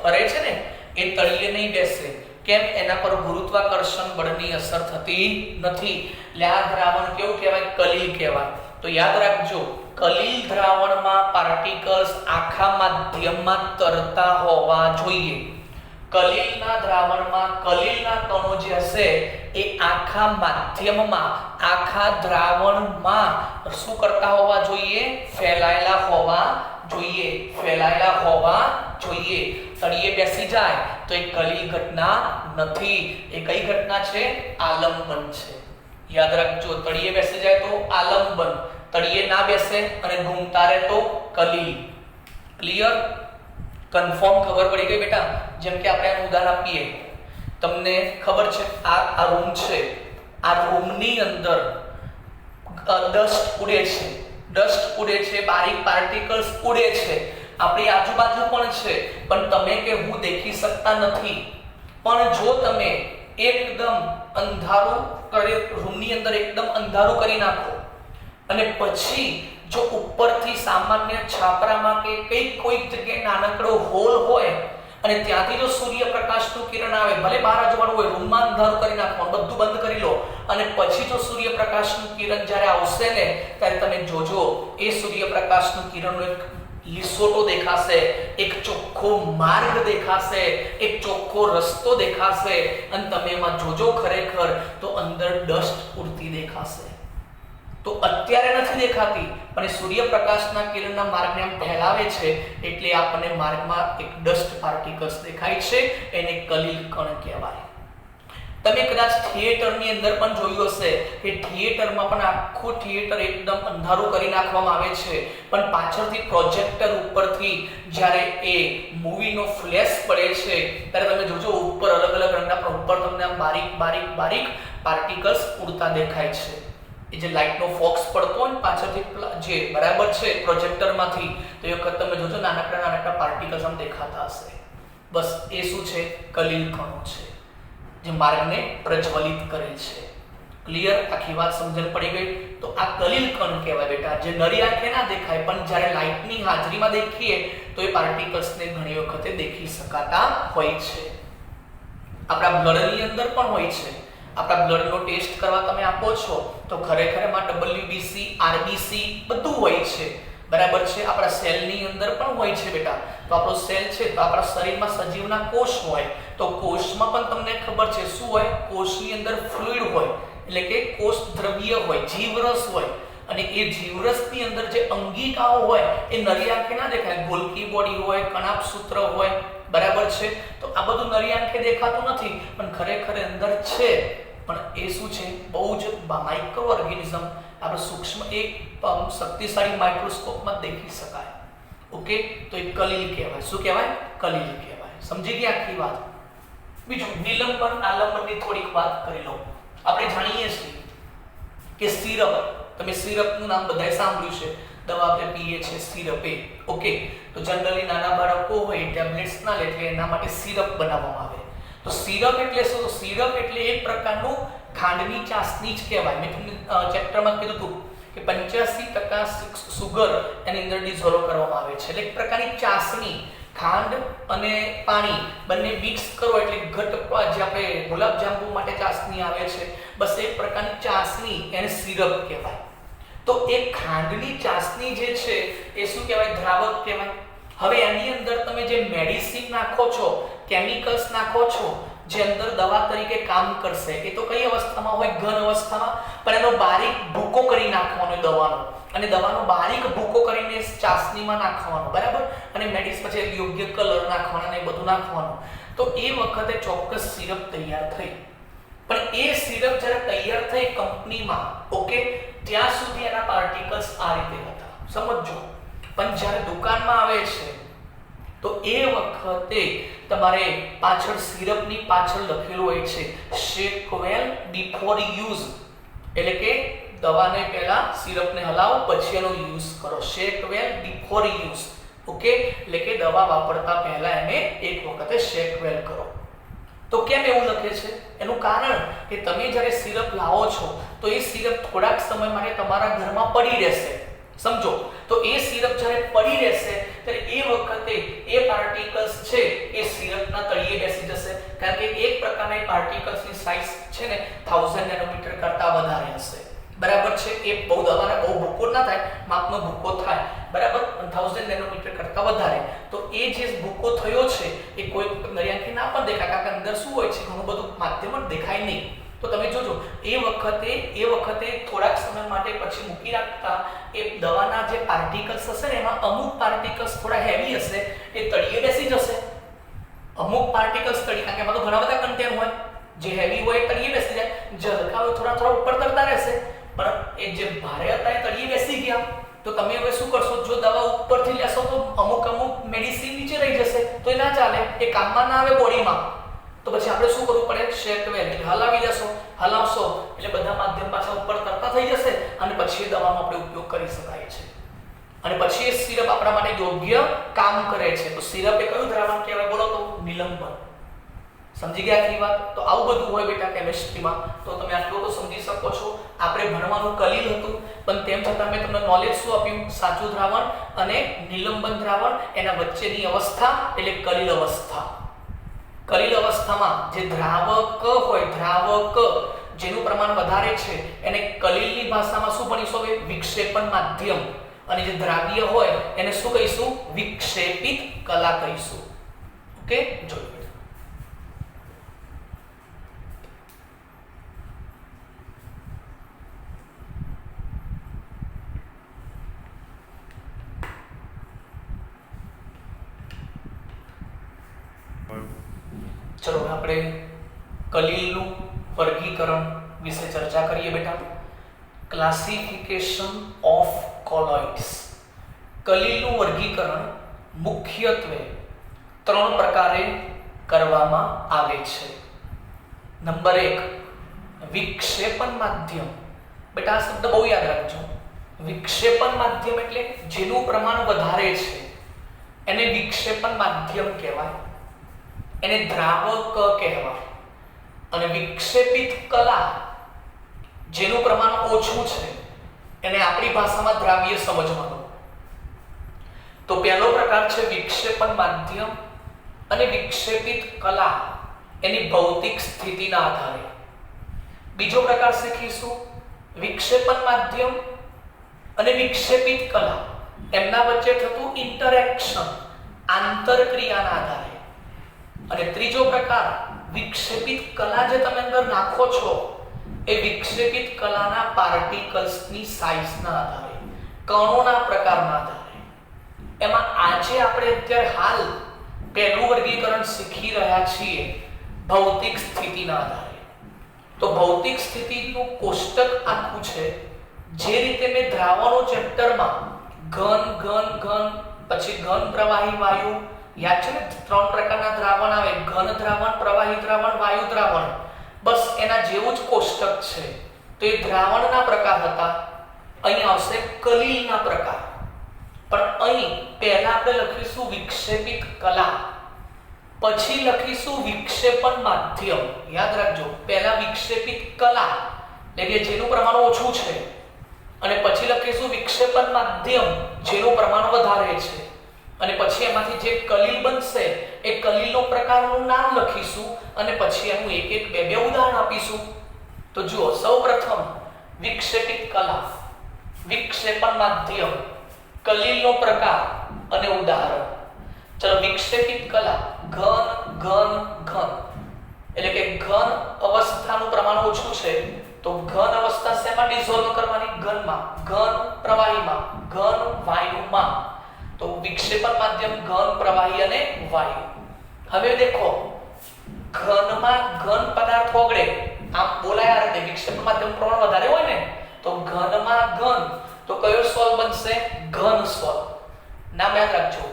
ફરે છે ને, એ તળિયે નહીં બેસે. કેમ? એના પર ગુરુત્વાકર્ષણ બળની અસર થતી નથી. એટલે આ દ્રાવણ કેવું કહેવાય? કલીલ કહેવાય. તો યાદ રાખજો, કલીલ દ્રાવણમાં પાર્ટિકલ્સ આખા માધ્યમમાં તરતા હોવા જોઈએ. કલીલના દ્રાવણમાં કલીલના કણો જે હશે એ આખા માધ્યમમાં, આખા દ્રાવણમાં શું કરતા હોવા જોઈએ? ફેલાયેલા હોવા જોઈએ. ફેલાયેલા હોવા જોઈએ. તળિયે બેસી જાય તો એ કલીલ ઘટના નથી. એ કઈ ઘટના છે? આલંબન છે. યાદ રાખજો, તળિયે બેસી જાય તો આલંબન, તળિયે ના બેસે અને ઘૂમતા રહે તો કલીલ. ક્લિયર? કન્ફર્મ? ખબર પડી ગઈ બેટા? જેમ કે આપણે ઉદાહરણ આપીએ, તમને ખબર છે આ રૂમ છે, આ રૂમની અંદર ડસ્ટ ઉડે છે, બારીક પાર્ટિકલ્સ ઉડે છે, આપણી આજુબાજુ પણ છે, પણ તમે કે હું દેખી શકતા નથી. પણ જો તમે એકદમ અંધારું કરી, રૂમની અંદર એકદમ અંધારું કરી નાખો અને પછી જો ઉપરથી સામાન્ય છાપરામાં કે કોઈક જગ્યાએ નાનકડો હોલ હોય અને ત્યાંથી જો સૂર્યપ્રકાશનું કિરણ આવે, ભલે બહાર અજવાળું હોય, રૂમમાં અંધારું કરી નાખો, બધું બંધ કરી લો અને પછી જો સૂર્યપ્રકાશનું કિરણ જ્યારે આવશે ને, ત્યારે તમે જોજો એ સૂર્યપ્રકાશનું કિરણનો એક લીસોટો દેખાશે, એક ચોખ્ખો માર્ગ દેખાશે, એક ચોખ્ખો રસ્તો દેખાશે અને તમે એમાં જોજો ખરેખર તો અંદર ડસ્ટ ઉડતી દેખાશે. તો અત્યારે નથી દેખાતી, પણ સૂર્યપ્રકાશના કિરણના માર્ગને આમ ફેલાવે છે એટલે આપણને માર્ગમાં એક ડસ્ટ પાર્ટિકલ્સ દેખાય છે, એને કલીલ કણ કહેવાય. તમે કદાચ થિયેટરની અંદર પણ જોયું હશે કે થિયેટરમાં પણ આખું થિયેટર એકદમ અંધારું કરી નાખવામાં આવે છે, પણ પાછળથી પ્રોજેક્ટર ઉપરથી જ્યારે એ મૂવીનો ફ્લેશ પડે છે ત્યારે તમે જોજો ઉપર અલગ અલગ રંગના ઉપર તમને આમ બારીક પાર્ટિકલ્સ ઉડતા દેખાય છે. એ જે લાઇટનો ફોક્સ પડતો હોય પાછળથી જે બરાબર છે પ્રોજેક્ટરમાંથી, તો એ વખત તમે જોજો નાનકડા પાર્ટિકલ્સ આમ દેખાતા હશે. બસ એ શું છે? કલીલ કણો છે. જે માર્ગને પ્રજ્વલિત કરે છે. ક્લિયર? આખી વાત સમજણ પડી ગઈ? તો આ કલીલ કણ કહેવાય બેટા, જે નરી આંખે ના દેખાય પણ જ્યારે લાઇટની હાજરીમાં દેખીએ તો એ પાર્ટિકલ્સને ઘણી વખતે દેખી શકાતા હોય છે. આપણા બ્લડની અંદર પણ હોય છે. આપણા બ્લડનો ટેસ્ટ કરવા તમે આપો છો તો ખરેખર એમાં WBC, RBC બધું હોય છે. બરાબર છે? આપણા સેલની અંદર પણ હોય છે બેટા. તો આપણો સેલ છે તો આપણા શરીરમાં સજીવના કોષ હોય, તો કોષમાં પણ તમને ખબર છે શું હોય? કોષની અંદર ફ્લુઇડ હોય, એટલે કે કોષ દ્રવ્ય હોય, જીવરસ હોય. અને એ જીવરસની અંદર જે અંગિકાઓ હોય એ નરી આંખે ના દેખાય. ગોલ્કી બોડી હોય, કણાભસૂત્ર હોય. બરાબર છે? તો આ બધું નરી આંખે દેખાતું નથી પણ ખરેખર અંદર છે. પણ એ શું છે? બહુ જ માઇક્રો ઓર્ગેનિઝમ, આપણે સૂક્ષ્મ એક શક્તિશાળી માઇક્રોસ્કોપમાં દેખી શકાય. ઓકે? તો એ કલીલ કહેવાય. શું કહેવાય? કલીલ કહેવાય. સમજી ગયા આખી વાત? બીજું નિલંબન આલંબનની થોડીક વાત કરી લો. આપણે જાણીએ છીએ કે સિરપ, તમે સિરપનું નામ બધાએ સાંભળ્યું છે. દવા આપણે પીએ છીએ સિરપ એ. ઓકે? તો જનરલી નાના બાળકો હોય ટેબ્લેટ્સ ના લે એટલે એના માટે સિરપ બનાવવામાં આવે. તો સિરપ એટલે શું? તો સિરપ એટલે એક પ્રકારનું ખાંડની ચાસણી જ કહેવાય. મેં તમને ચેપ્ટરમાં કીધું હતું કે 85% સુગર એની અંદર ડિઝોલ્વ કરવામાં આવે છે. એટલે એક પ્રકારની ચાસણી, ખાંડ અને પાણી બંને મિક્સ કરો એટલે ઘટ, જે આપણે ગુલાબજાંબુ માટે ચાસણી આવે છે, બસ એક પ્રકારની ચાસણી, એને સિરપ કહેવાય. તો એ ખાંડની ચાસણી જે છે એ શું કહેવાય? દ્રાવક કહેવાય. હવે એની અંદર તમે જે મેડિસિન નાખો છો, કેમિકલ્સ નાખો છો, જે અંદર દવા તરીકે કામ કરશે, એ તો કઈ અવસ્થામાં હોય? ઘન અવસ્થામાં. પણ એનો બારીક ભૂકો કરી નાખવાનો દવાનો, અને દવાનો બારીક ભૂકો કરીને ચાસણીમાં નાખવાનો. બરાબર? અને મેડિસિન પછી યોગ્ય કલર નાખવાનો ને બધું નાખવાનું. તો એ વખતે ચોક્કસ સિરપ તૈયાર થઈ. પણ એ સિરપ જ્યારે તૈયાર થઈ કંપનીમાં, ઓકે, ત્યાં સુધી એના પાર્ટિકલ્સ આ રીતે હતા. સમજો. પણ જ્યારે દુકાનમાં આવે છે તો એ વખતે તમારે પાછળ સિરપની પાછળ લખેલું હોય છે શેક વેલ બિફોર યુઝ, એટલે કે દવાને પહેલા સિરપને હલાવો પછી એનો યુઝ કરો. શેક વેલ બિફોર યુઝ. ઓકે? એટલે કે દવા વાપરતા પહેલા એને એક વખતે શેક વેલ કરો. તો કેમ એવું લખે છે? એનું કારણ કે તમે જ્યારે સિરપ લાવો છો તો એ સિરપ થોડાક સમય માટે તમારા ઘરમાં પડી રહેશે. સમજો. તો એ સિરપ જ્યારે પડી રહેશે ત્યારે એ વખતે એ પાર્ટિકલ્સ છે એ સિરપના તળિયે બેસી જશે. કારણ કે એક પ્રકારના પાર્ટિકલ્સની સાઇઝ છે ને 1000 નેનોમીટર કરતા વધારે હશે. બરાબર છે? એ બહુ દવાને બહુ ભૂકો ના થાય, માપનો ભૂકો થાય. બરાબર? 1000 નેનોમીટર કરતા વધારે. તો એ જે ભૂકો થયો છે એ કોઈ નરી આંખે ના પણ દેખાય, કારણ કે અંદર શું હોય છે? ઘણું બધું માધ્યમ દેખાય નહીં. તો તમે જોજો એ વખતે થોડાક સમય માટે પછી મૂકી રાખતા એ દવાના જે પાર્ટિકલ્સ હશે ને એમાં અમુક પાર્ટિકલ્સ થોડા હેવી હશે, એ તળિયે બેસી જશે. અમુક પાર્ટિકલ્સ તળિયે, કારણ કે એમાં તો ઘણા બધા કન્ટેન્ટ હોય, જે હેવી હોય એ તળિયે બેસી જાય, જે હલકા હોય થોડા ઉપર તરતા રહેશે. પણ એ જે ભારે હતા એ તળિયે બેસી ગયા. તો તમે હવે શું કરશો? જો દવા ઉપરથી લેશો તો અમુક મેડિસિન નીચે રહી જશે, તો એ ના ચાલે, એ કામમાં ના આવે બોડીમાં. તો પછી આપણે શું કરવું પડે? શેક વેલ, એટલે હલાવી દેશો, હલાવશો એટલે બધા માધ્યમ પાછા ઉપર તરતા થઈ જશે અને પછી દવાનો આપણે ઉપયોગ કરી શકાય છે. અને પછી એ સિરપ આપણા માટે યોગ્ય કામ કરે છે. તો સિરપ એ કયું દ્રાવણ કહેવાય? બોલો તો નિલંબન. સમજી ગયા આખી વાત? તો આવું બધું હોય બેટા કેમિસ્ટ્રીમાં. તો તમે આટલું તો સમજી શકો છો. આપણે ભણવાનું કલીલ હતું પણ તેમ છતાં મેં તમને નોલેજ શું આપ્યું? સાચું દ્રાવણ અને નિલંબન દ્રાવણ, એના વચ્ચેની અવસ્થા એટલે કલીલ અવસ્થા. કલીલ અવસ્થામાં જે દ્રાવક હોય, દ્રાવક જેનું પ્રમાણ વધારે છે એને કલીલની ભાષામાં શું ભણીશું? હવે વિક્ષેપણ માધ્યમ. અને જે દ્રાવ્ય હોય એને શું કહીશું? વિક્ષેપિત કલા કહીશું. ઓકે? જોયું. ચલો આપણે કલીલનું વર્ગીકરણ વિશે ચર્ચા કરીએ બેટા. Classification of કોલોઇડ્સ. કલીલનું વર્ગીકરણ મુખ્યત્વે 3 પ્રકારે કરવામાં આવે છે. નંબર 1 વિક્ષેપણ માધ્યમ. બેટા આ શબ્દ બહુ યાદ રાખજો. વિક્ષેપણ માધ્યમ એટલે જેનું પ્રમાણ વધારે છે એને વિક્ષેપણ માધ્યમ કહેવાય. એને દ્રાવક કહેવાય. અને વિક્ષેપિત કલા જેનું પ્રમાણ ઓછું છે એને આપણી ભાષામાં દ્રાવ્ય સમજવાનું. તો પહેલો પ્રકાર છે વિક્ષેપણ માધ્યમ અને વિક્ષેપિત કલા એની ભૌતિક સ્થિતિના આધારે. બીજો પ્રકાર શીખીશું વિક્ષેપણ માધ્યમ અને વિક્ષેપિત કલા એમના વચ્ચે થતું ઇન્ટરેક્શન આંતરક્રિયાના આધારે. અને ત્રીજો પ્રકાર વિક્ષેપિત કલા જે તમે અંદર નાખો છો એ વિક્ષેપિત કલાના પાર્ટિકલ્સની સાઇઝના આધારે, કણોના પ્રકારના આધારે. એમાં આજે આપણે અત્યારે હાલ પહેલું વર્ગીકરણ શીખી રહ્યા છીએ ભૌતિક સ્થિતિના આધારે. તો ભૌતિક સ્થિતિનું કોષ્ટક આખું છે. જે રીતે મેં દ્રાવણો ચેપ્ટરમાં ઘન ઘન ઘન પછી ઘન પ્રવાહી વાયુ યાદ છે ને, 3 પ્રકારના દ્રાવણ આવે, ઘન દ્રાવણ, પ્રવાહી દ્રાવણ, વાયુ દ્રાવણ. બસ એના જેવું જ કોષ્ટક છે. તો એ દ્રાવણના પ્રકાર હતા. અહીં આવશે કલિલના પ્રકાર. પણ અહીં પહેલા આપણે લખીશું વિક્ષેપિત કલા, પછી લખીશું વિક્ષેપણ માધ્યમ. યાદ રાખજો, પહેલા વિક્ષેપિત કલા એટલે કે જેનું પ્રમાણ ઓછું છે, અને પછી લખીશું વિક્ષેપણ માધ્યમ જેનું પ્રમાણ વધારે છે, અને પછી એમાંથી જે કલિલ બનશે એ કલિલનો પ્રકારનું નામ લખીશું, અને પછી એનું એક એક બે બે ઉદાહરણ આપીશું. તો જુઓ, સૌપ્રથમ વિક્ષેપિત કલા, વિક્ષેપણ માધ્યમ, કલિલનો પ્રકાર અને ઉદાહરણ. ચલો, વિક્ષેપિત કલા ઘન ઘન ઘન એટલે કે ઘન અવસ્થાનું પ્રમાણ ઓછું છે, તો ઘન અવસ્થા શેમાં ડિઝોલ્વ કરવાની? ઘનમાં. ઘન પ્રવાહીમાં, ઘન વાયુમાં. તો વિક્ષેપણ માધ્યમ ઘન, પ્રવાહી અને વાયુ. હવે દેખો, ઘનમાં ઘન પદાર્થ ઓગળે, આમ બોલાય આ રીતે વિક્ષેપણ માધ્યમ પ્રમાણ વધારે હોય ને, તો ઘનમાં ઘન, તો કયો સોલ બનશે? ઘન સોલ. નામ યાદ રાખજો.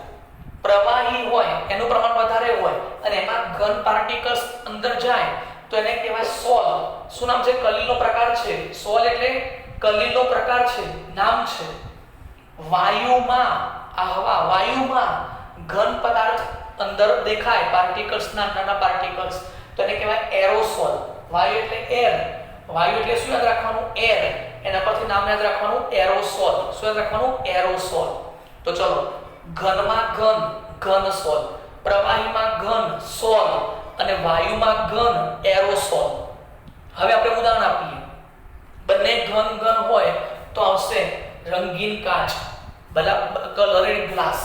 પ્રવાહી હોય એનું પ્રમાણ વધારે હોય અને એમાં ઘન પાર્ટિકલ્સ અંદર જાય તો એને કહેવાય સોલ. શું નામ છે? કલિલનો પ્રકાર છે. સોલ એટલે કલિલનો પ્રકાર છે, નામ છે. વાયુમાં, આ હવા, વાયુમાં ઘન પદાર્થ અંદર દેખાય, પાર્ટિકલ્સ, નાના પાર્ટિકલ્સ, તો એને કહેવાય એરોસોલ. વાયુ એટલે એર. વાયુ એટલે શું યાદ રાખવાનું? એર. એના પરથી નામ યાદ રાખવાનું એરોસોલ. શું યાદ રાખવાનું? એરોસોલ. તો ચલો, ઘનમાં ઘન, ઘન સોલ, પ્રવાહીમાં ઘન, સોલ, અને વાયુમાં ઘન, એરોસોલ. હવે આપણે ઉદાહરણ આપીએ. બંને ઘન ઘન હોય તો આવશે રંગીન કાચ, કલરેડ ગ્લાસ.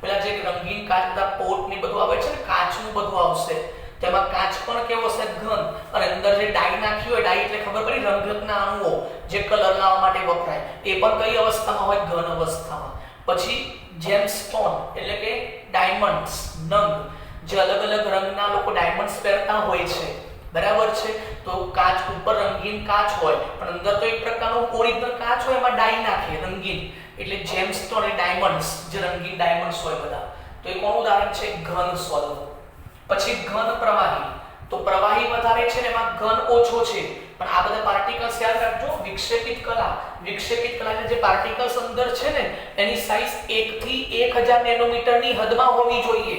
પેલા જે રંગીન કાચ, બધા પોટ ને બધું આવે છે ને, કાચનું બધું આવશે. તેમાં કાચ પણ કેવો હશે? ઘન. અને અંદર જે ડાઈ નાખ્યું હોય, ડાઈ એટલે ખબર પડી રંગકના અણુઓ જે કલર લાવવા માટે વપરાય, એ પણ કઈ અવસ્થામાં હોય? ઘન અવસ્થામાં. પછી જેમસ્ટોન એટલે કે ડાયમંડ્સ, નંગ, જે અલગ અલગ રંગના લોકો ડાયમંડ્સ પહેરતા હોય છે, બરાબર છે. તો કાચ ઉપર રંગીન કાચ હોય પણ અંદર તો એક પ્રકારનો ઓરિજિનલ કાચ હોય, એમાં ડાઈ નાખે રંગીન, એટલે જેમસ્ટોન એ ડાયમંડ્સ, જે રંગીન ડાયમંડ્સ હોય બધા. તો એ કોનું ઉદાહરણ છે? ઘન સોલ. પછી ઘન પ્રવાહી. તો પ્રવાહી વધારે છે ને એમાં ઘન ઓછો છે, પણ આ બધા પાર્ટિકલ્સ યાદ રાખજો. વિક્ષેપિત કલા, વિક્ષેપિત કલાના જે પાર્ટિકલ્સ અંદર છે ને એની સાઈઝ 1 થી 1000 નેનોમીટરની હદમાં હોવી જોઈએ.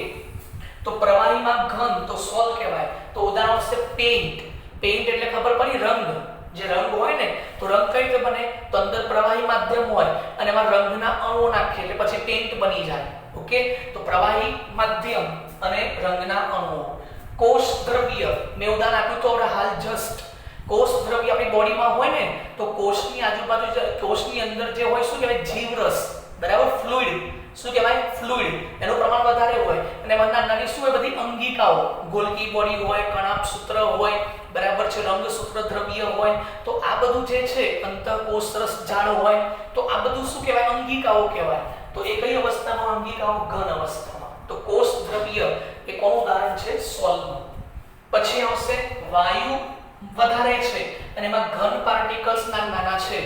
તો પ્રવાહીમાં ઘન, તો સોલ કહેવાય. તો ઉદાહરણ છે પેઇન્ટ. પેઇન્ટ એટલે ખબર પડી રંગ. જે રંગ હોય ને, તો રંગ કઈ રીતે બને? તો અંદર પ્રવાહી માધ્યમ હોય અને એમાં રંગના અણુઓ નાખીએ એટલે પછી પેઇન્ટ બની જાય. ઓકે, તો પ્રવાહી માધ્યમ અને રંગના અણુઓ. કોષ દ્રવ્ય મેં ઉદાહરણ આપ્યું તો હાલ જસ્ટ. કોષ દ્રવ્ય આપણી બોડીમાં હોય ને, તો કોષની આજુબાજુ, કોષની અંદર જે હોય, શું કહેવાય? જીવરસ, બરાબર, ફ્લુઇડ. શું કહેવાય? ફ્લુઇડ. એનું પ્રમાણ વધારે હોય અને એમાં નાની શું હોય? બધી અંગિકાઓ, ગોલકી બોડી હોય, કણાભસૂત્ર હોય, બરાબર છે, રંગસૂત્ર દ્રવ્ય હોય. તો આ બધું જે છે, અંતઃકોષરસ જાળ હોય, તો આ બધું શું કહેવાય? અંગિકાઓ કહેવાય. તો એ કઈ અવસ્થામાં? અંગિકાઓ ઘન અવસ્થામાં. તો કોષ દ્રવ્ય એ કોનું ઉદાહરણ છે? સોલનું. પછી આવશે વાયુ વધારે છે અને એમાં ઘન પાર્ટિકલ્સ નાના છે,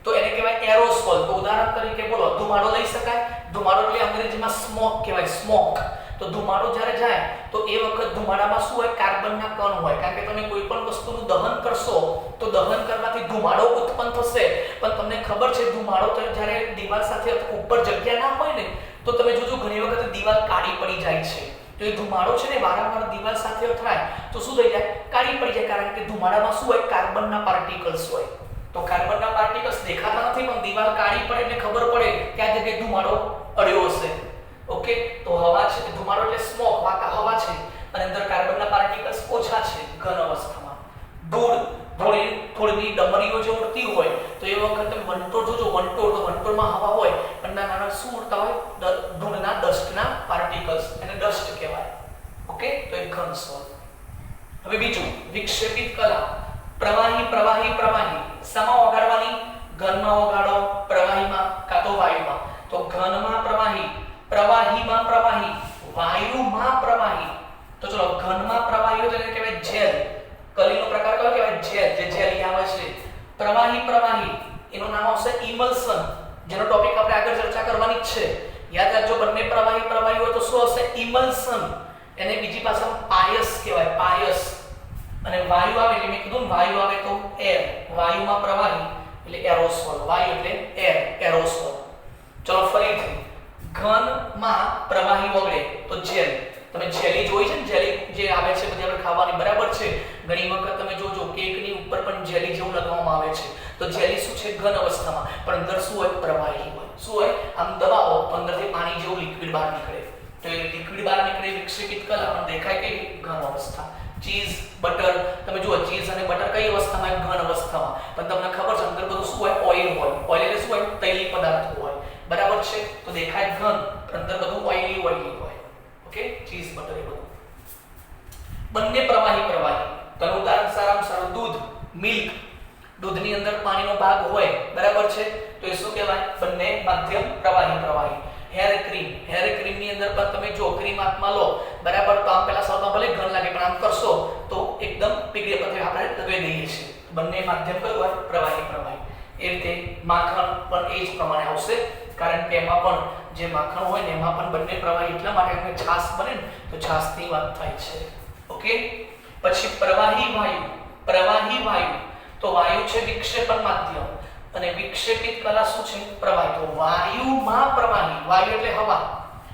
તો એને કહેવાય એરોસોલ. તો ઉદાહરણ તરીકે બોલો, ધુમાડો લઈ શકાય. ધુમાડો એટલે અંગ્રેજીમાં સ્મોક કહેવાય, સ્મોક. તો ધુમાડો જ્યારે જાય તો એ વખત ધુમાડામાં શું હોય? કાર્બનના કણ હોય. કારણ કે તમે કોઈ પણ વસ્તુનું દહન કરશો તો દહન કરવાથી ધુમાડો ઉત્પન્ન થશે. પણ તમને ખબર છે, ધુમાડો તો જ્યારે દિવાલ સાથે ઉપર જગ્યા ના હોય ને, તો તમે જોજો ઘણી વખત દિવાલ કાળી પડી જાય છે. તો એ ધુમાડો છે ને વારંવાર દિવાલ સાથે અથડાય તો શું થઈ જાય? કાળી પડી જાય, કારણ કે ધુમાડામાં શું હોય? કાર્બનના પાર્ટિકલ્સ હોય. તો કાર્બનના પાર્ટિકલ્સ દેખાતા નથી, પણ દિવાલ કાળી પડે એટલે ખબર પડે કે આ જગ્યાએ ધુમાડો અડ્યો હશે. ઓકે, તો હવા છે, ધુમાડો એટલે સ્મોક, હવા છે, અને અંદર કાર્બનના પાર્ટિકલ્સ ઓછા છે ઘન અવસ્થામાં. ધૂળની ડમરીઓ જે ઉડતી હોય તો એ વખતે વંટોળ જોજો, વંટોળમાં હવા હોય પણ નાના શું ઉડતા હોય? ધૂળના ડસ્ટના પાર્ટિકલ્સ, એને ડસ્ટ કહેવાય. ઓકે, તો એ ઘન સ્વર. હવે બીજું, વિક્ષેપિત કલા. પ્રવાહી શામાં ઓગાળવાની? ઘનમાં ઓગાળો, પ્રવાહીમાં કાં તો વાયુમાં. તો ઘનમાં પ્રવાહી, પ્રવાહીમાં પ્રવાહી, વાયુમાં પ્રવાહી. તો ચલો, ઘનમાં પ્રવાહી હોય તો એને કહેવાય જેલ. કલીનો પ્રકાર કયો કહેવાય? જેલ, જે જેલી આવે છે. પ્રવાહી એનું નામ આવશે ઇમલ્સન, જેનો ટોપિક આપણે આગળ ચર્ચા કરવાની છે. યાદ રાખજો, બંને પ્રવાહી હોય તો શું હશે? ઇમલ્સન. એને બીજી ભાષામાં પાયસ કહેવાય, પાયસ. અને વાયુ આવે એટલે મેં કીધું ને, વાયુ આવે તો એર. વાયુમાં પ્રવાહી એટલે એરોસોલ. વાયુ એટલે એર, એરોસોલ. ચલો ફરીથી, ઘનમાં પ્રવાહી ઓગળે તો જેલ. તમે જેલી જોઈ છે ને? જેલી જે આવે છે બધી આપણે ખાવાની, બરાબર છે? ઘણી વખત તમે જોજો કેકની ઉપર પણ જેલી જેવું લગાવવામાં આવે છે. તો જેલી શું છે? ઘન અવસ્થામાં, પણ અંદર શું હોય? પ્રવાહી હોય. શું હોય? આમ દબાવો તો અંદરથી પાણી જેવું લિક્વિડ બહાર નીકળે. તો એ લિક્વિડ બહાર નીકળે, વિક્ષેપિત કલા, પણ દેખાય કઈ? ઘન અવસ્થા. ચીઝ, બટર, તમે જુઓ ચીઝ અને બટર કઈ અવસ્થામાં? ઘન અવસ્થામાં. પણ તમને ખબર છે અંદર બધું શું હોય? ઓઇલ હોય. ઓઇલ એટલે શું હોય? તૈલી પદાર્થ હોય. બરાબર છે? તો દેખાય ઘન, પણ અંદર બધું ઓઇલી હોય. ઓકે, ચીઝ, બટર એ બધું. બંને પ્રવાહી. તનું ઉદાહરણ સારામાં દૂધ, મિલ્ક. દૂધની અંદર પાણીનો ભાગ હોય, બરાબર છે? તો એ શું કહેવાય? બંને માધ્યમ પ્રવાહી. હેર ક્રીમની અંદર પણ તમે જો ક્રીમ હાથમાં લો, બરાબર, તો આમ પેલા શબ્દમાં ભલે ઘન લાગે પણ આમ કરશો તો એકદમ પીગળે, પછી આપણે લગાવી દઈએ છીએ. બંને માધ્યમ કયું હોય? પ્રવાહી. એ રીતે માખણ પણ એ જ પ્રમાણે આવશે, કારણ કે એમાં પણ જે માખણ હોય ને એમાં પણ બંને પ્રવાહી. એટલા માટે આપણે છાશ બને ને તો છાશની વાત થાય છે. ઓકે, પછી પ્રવાહી વાયુ. તો વાયુ છે વિક્ષેપણ માધ્યમ, અને વિક્ષેપિત કલા શું છે? પ્રવાહી. તો વાયુમાં પ્રવાહી. વાયુ એટલે હવા.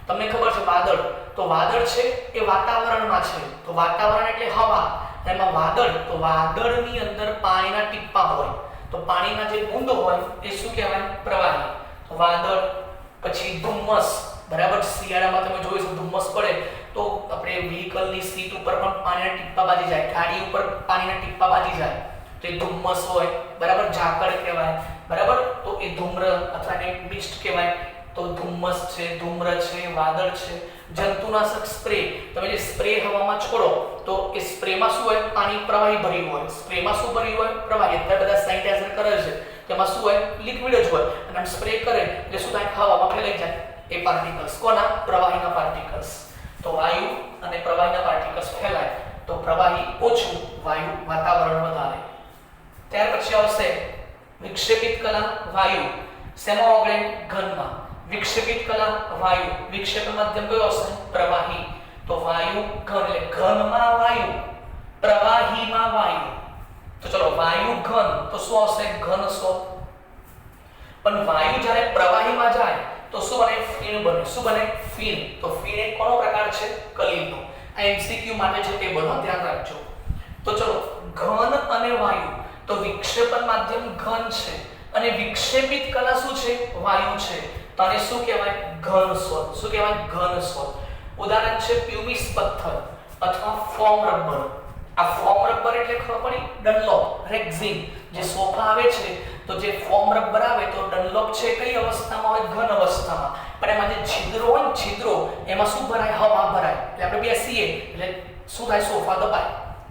તમને ખબર છે વાદળ, તો વાદળ છે એ વાતાવરણમાં છે. તો વાતાવરણ એટલે હવા, એમાં વાદળ, તો વાદળની અંદર પાણીના ટીપા હોય. તો પાણીના જે બૂંદ હોય એ શું કહેવાય? પ્રવાહી. તો વાદળ. પછી ધુમ્મસ, બરાબર, શિયાળામાં તમે જોઈશો ધુમ્મસ પડે તો આપણે વ્હીકલની સીટ ઉપર પણ પાણીના ટીપા બાજી જાય, ગાડી ઉપર પાણીના ટીપા બાજી જાય, તો એ ધુમ્મસ હોય. બરાબર, ઝાકળ કહેવાય. બરાબર, તો એ ધૂમ્ર અથવા એને મિસ્ટ કહેવાય. તો ધુમ્મસ છે, ધૂમ્ર છે, વાદળ છે. જંતુનાશક સ્પ્રે, તમે જે સ્પ્રે હવામાં છોડો તો એ સ્પ્રેમાં શું હોય? પાણી પ્રવાહી ભર્યું હોય. સ્પ્રેમાં શું ભર્યું હોય? પ્રવાહી. અત્યારે બધા સેનિટાઈઝર કરે છે તેમાં શું હોય? લિક્વિડ જ હોય, અને આમ સ્પ્રે કરે એટલે શું થાય? હવામાં ફેલાઈ જાય એ પાર્ટિકલ્સ. કોના? પ્રવાહીના પાર્ટિકલ્સ. તો વાયુ અને પ્રવાહીના પાર્ટિકલ્સ ફેલાય તો પ્રવાહી ઓછું, વાયુ વાતાવરણ વધારે. ત્યાર પછી આવશે વિક્ષેપિત કલા. વાયુ શેમાં ઓગળે? ઘનમાં. વિક્ષેપિત કલા વાયુ. વિક્ષેપણ માધ્યમ કયો હશે? પ્રવાહી. તો વાયુ ઘન, એટલે ઘનમાં વાયુ, પ્રવાહીમાં વાયુ. તો ચલો, વાયુ ઘન તો શું આવશે? ઘન સ્વ. પણ વાયુ જ્યારે પ્રવાહીમાં જાય તો શું બને? ફીણ બને. શું બને? ફીણ. તો ફીણ એક કોનો પ્રકાર છે? કલીલનો. આ એમસીક્યુ માટે છે, ટેબલ ધ્યાન રાખજો. તો ચલો, ઘન અને વાયુ. તો વિક્ષેપણ માધ્યમ ઘન છે અને વિક્ષેપિત કલા શું છે? વાયુ છે. તો આને શું કહેવાય? ઘન સ્વર. શું કહેવાય? ઘન સ્વર. ઉદાહરણ છે પ્યુમિસ પથ્થર અથવા ફોમ રબર. આ ફોમ રબર એટલે ખબર પડી? Dunlop, rexine. જે સોફા આવે છે તો જે ફોમ રબર આવે તો ડનલોપ છે કઈ અવસ્થામાં હોય? ઘન અવસ્થામાં. પણ એમાં જે છિદ્રો હોય ને, છિદ્રો, એમાં શું ભરાય? હવા ભરાય. એટલે આપણે બેસીએ એટલે શું થાય? સોફા દબાય.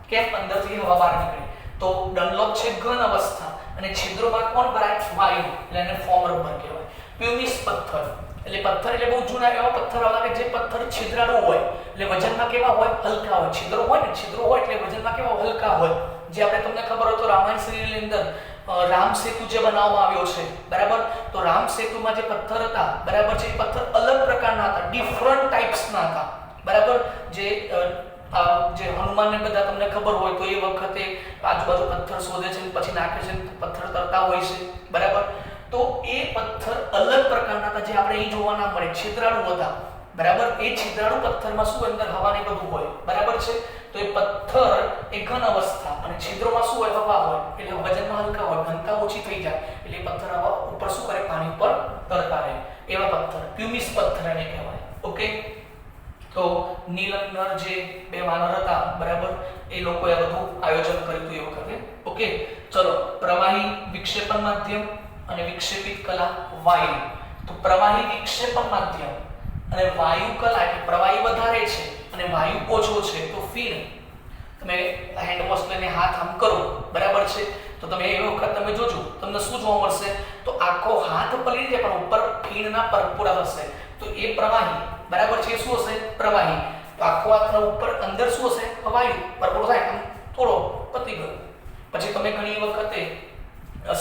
કેમ? અંદરથી હવા બહાર નીકળે. તો ડનલોપ છે ઘન અવસ્થા, અને છિદ્રોમાં કોણ ભરાય? વાયુ. એટલે એને ફોમ રબર કહેવાય. પ્યુમિસ પથ્થર એટલે પથ્થર એટલે બહુ જૂના એવા પથ્થર આવતા કે જે પથ્થર છિદ્રાળુ હોય, એટલે વજનમાં કેવા હોય? હલકા હોય. છિદ્રો હોય ને, છિદ્રો હોય એટલે વજનમાં કેવા? હલકા હોય. જે આપણે તમને ખબર હોય તો રામાયણ સિરિયલની અંદર રામ સેતુ જે બનાવવામાં આવ્યો છે, બરાબર, તો રામ સેતુમાં જે પથ્થર હતા, બરાબર છે, એ પથ્થર અલગ પ્રકારના હતા, ડિફરન્ટ ટાઈપ્સના હતા, બરાબર. જે હનુમાનને બધા તમને ખબર હોય તો એ વખતે આજુબાજુ પથ્થર શોધે છે, પછી નાખે છે, પથ્થર તરતા હોય છે, બરાબર. તો એ પથ્થર અલગ પ્રકારના હતા જે આપણે અહીં જોવા ના મળે, છિદ્રાળુ હતા. બરાબર. એ છિદ્રાળુ પથ્થરમાં શું અંદર હવા ને બધું હોય, બરાબર છે. તો એ પથ્થર એ ઘન અવસ્થા અને છિદ્રોમાં શું હોય, હવા હોય, એટલે વજનમાં હલકા હોય, ઘનતા ઓછી થઈ જાય એટલે એ પથ્થર હવા ઉપર શું કરે, પાણી ઉપર તરતા રહે. એવા પથ્થર પ્યુમિસ પથ્થર એને કહેવાય. ઓકે. તો નીલમ નર જે બે વાનર હતા, બરાબર, એ લોકોએ આ બધું આયોજન કર્યું હતું એ વખતે. ઓકે. ચલો, પ્રવાહી વિક્ષેપણ માધ્યમ અને વિક્ષેપિત કલા વાયુ. તો પ્રવાહી વિક્ષેપણ માધ્યમ અને વાયુ કલા એટલે પ્રવાહી વધારે છે અને વાયુ ઓછો છે, તો ફીણ. તમે હેન્ડ વોશ લઈને હાથ આમ કરો, બરાબર છે, તો તમે એ વખત તમે જોજો તમને શું જોવા મળશે, તો આખો હાથ પલળી જાય પણ ઉપર ફીણના પરપોળા હશે, તો એ પ્રવાહી, બરાબર છે. શું હશે, પ્રવાહી. તો આખો હાથના ઉપર અંદર શું હશે, વાયુ પરપોળો થાય, આમ થોડો પતી ગયો. પછી તમે ઘણી વખતે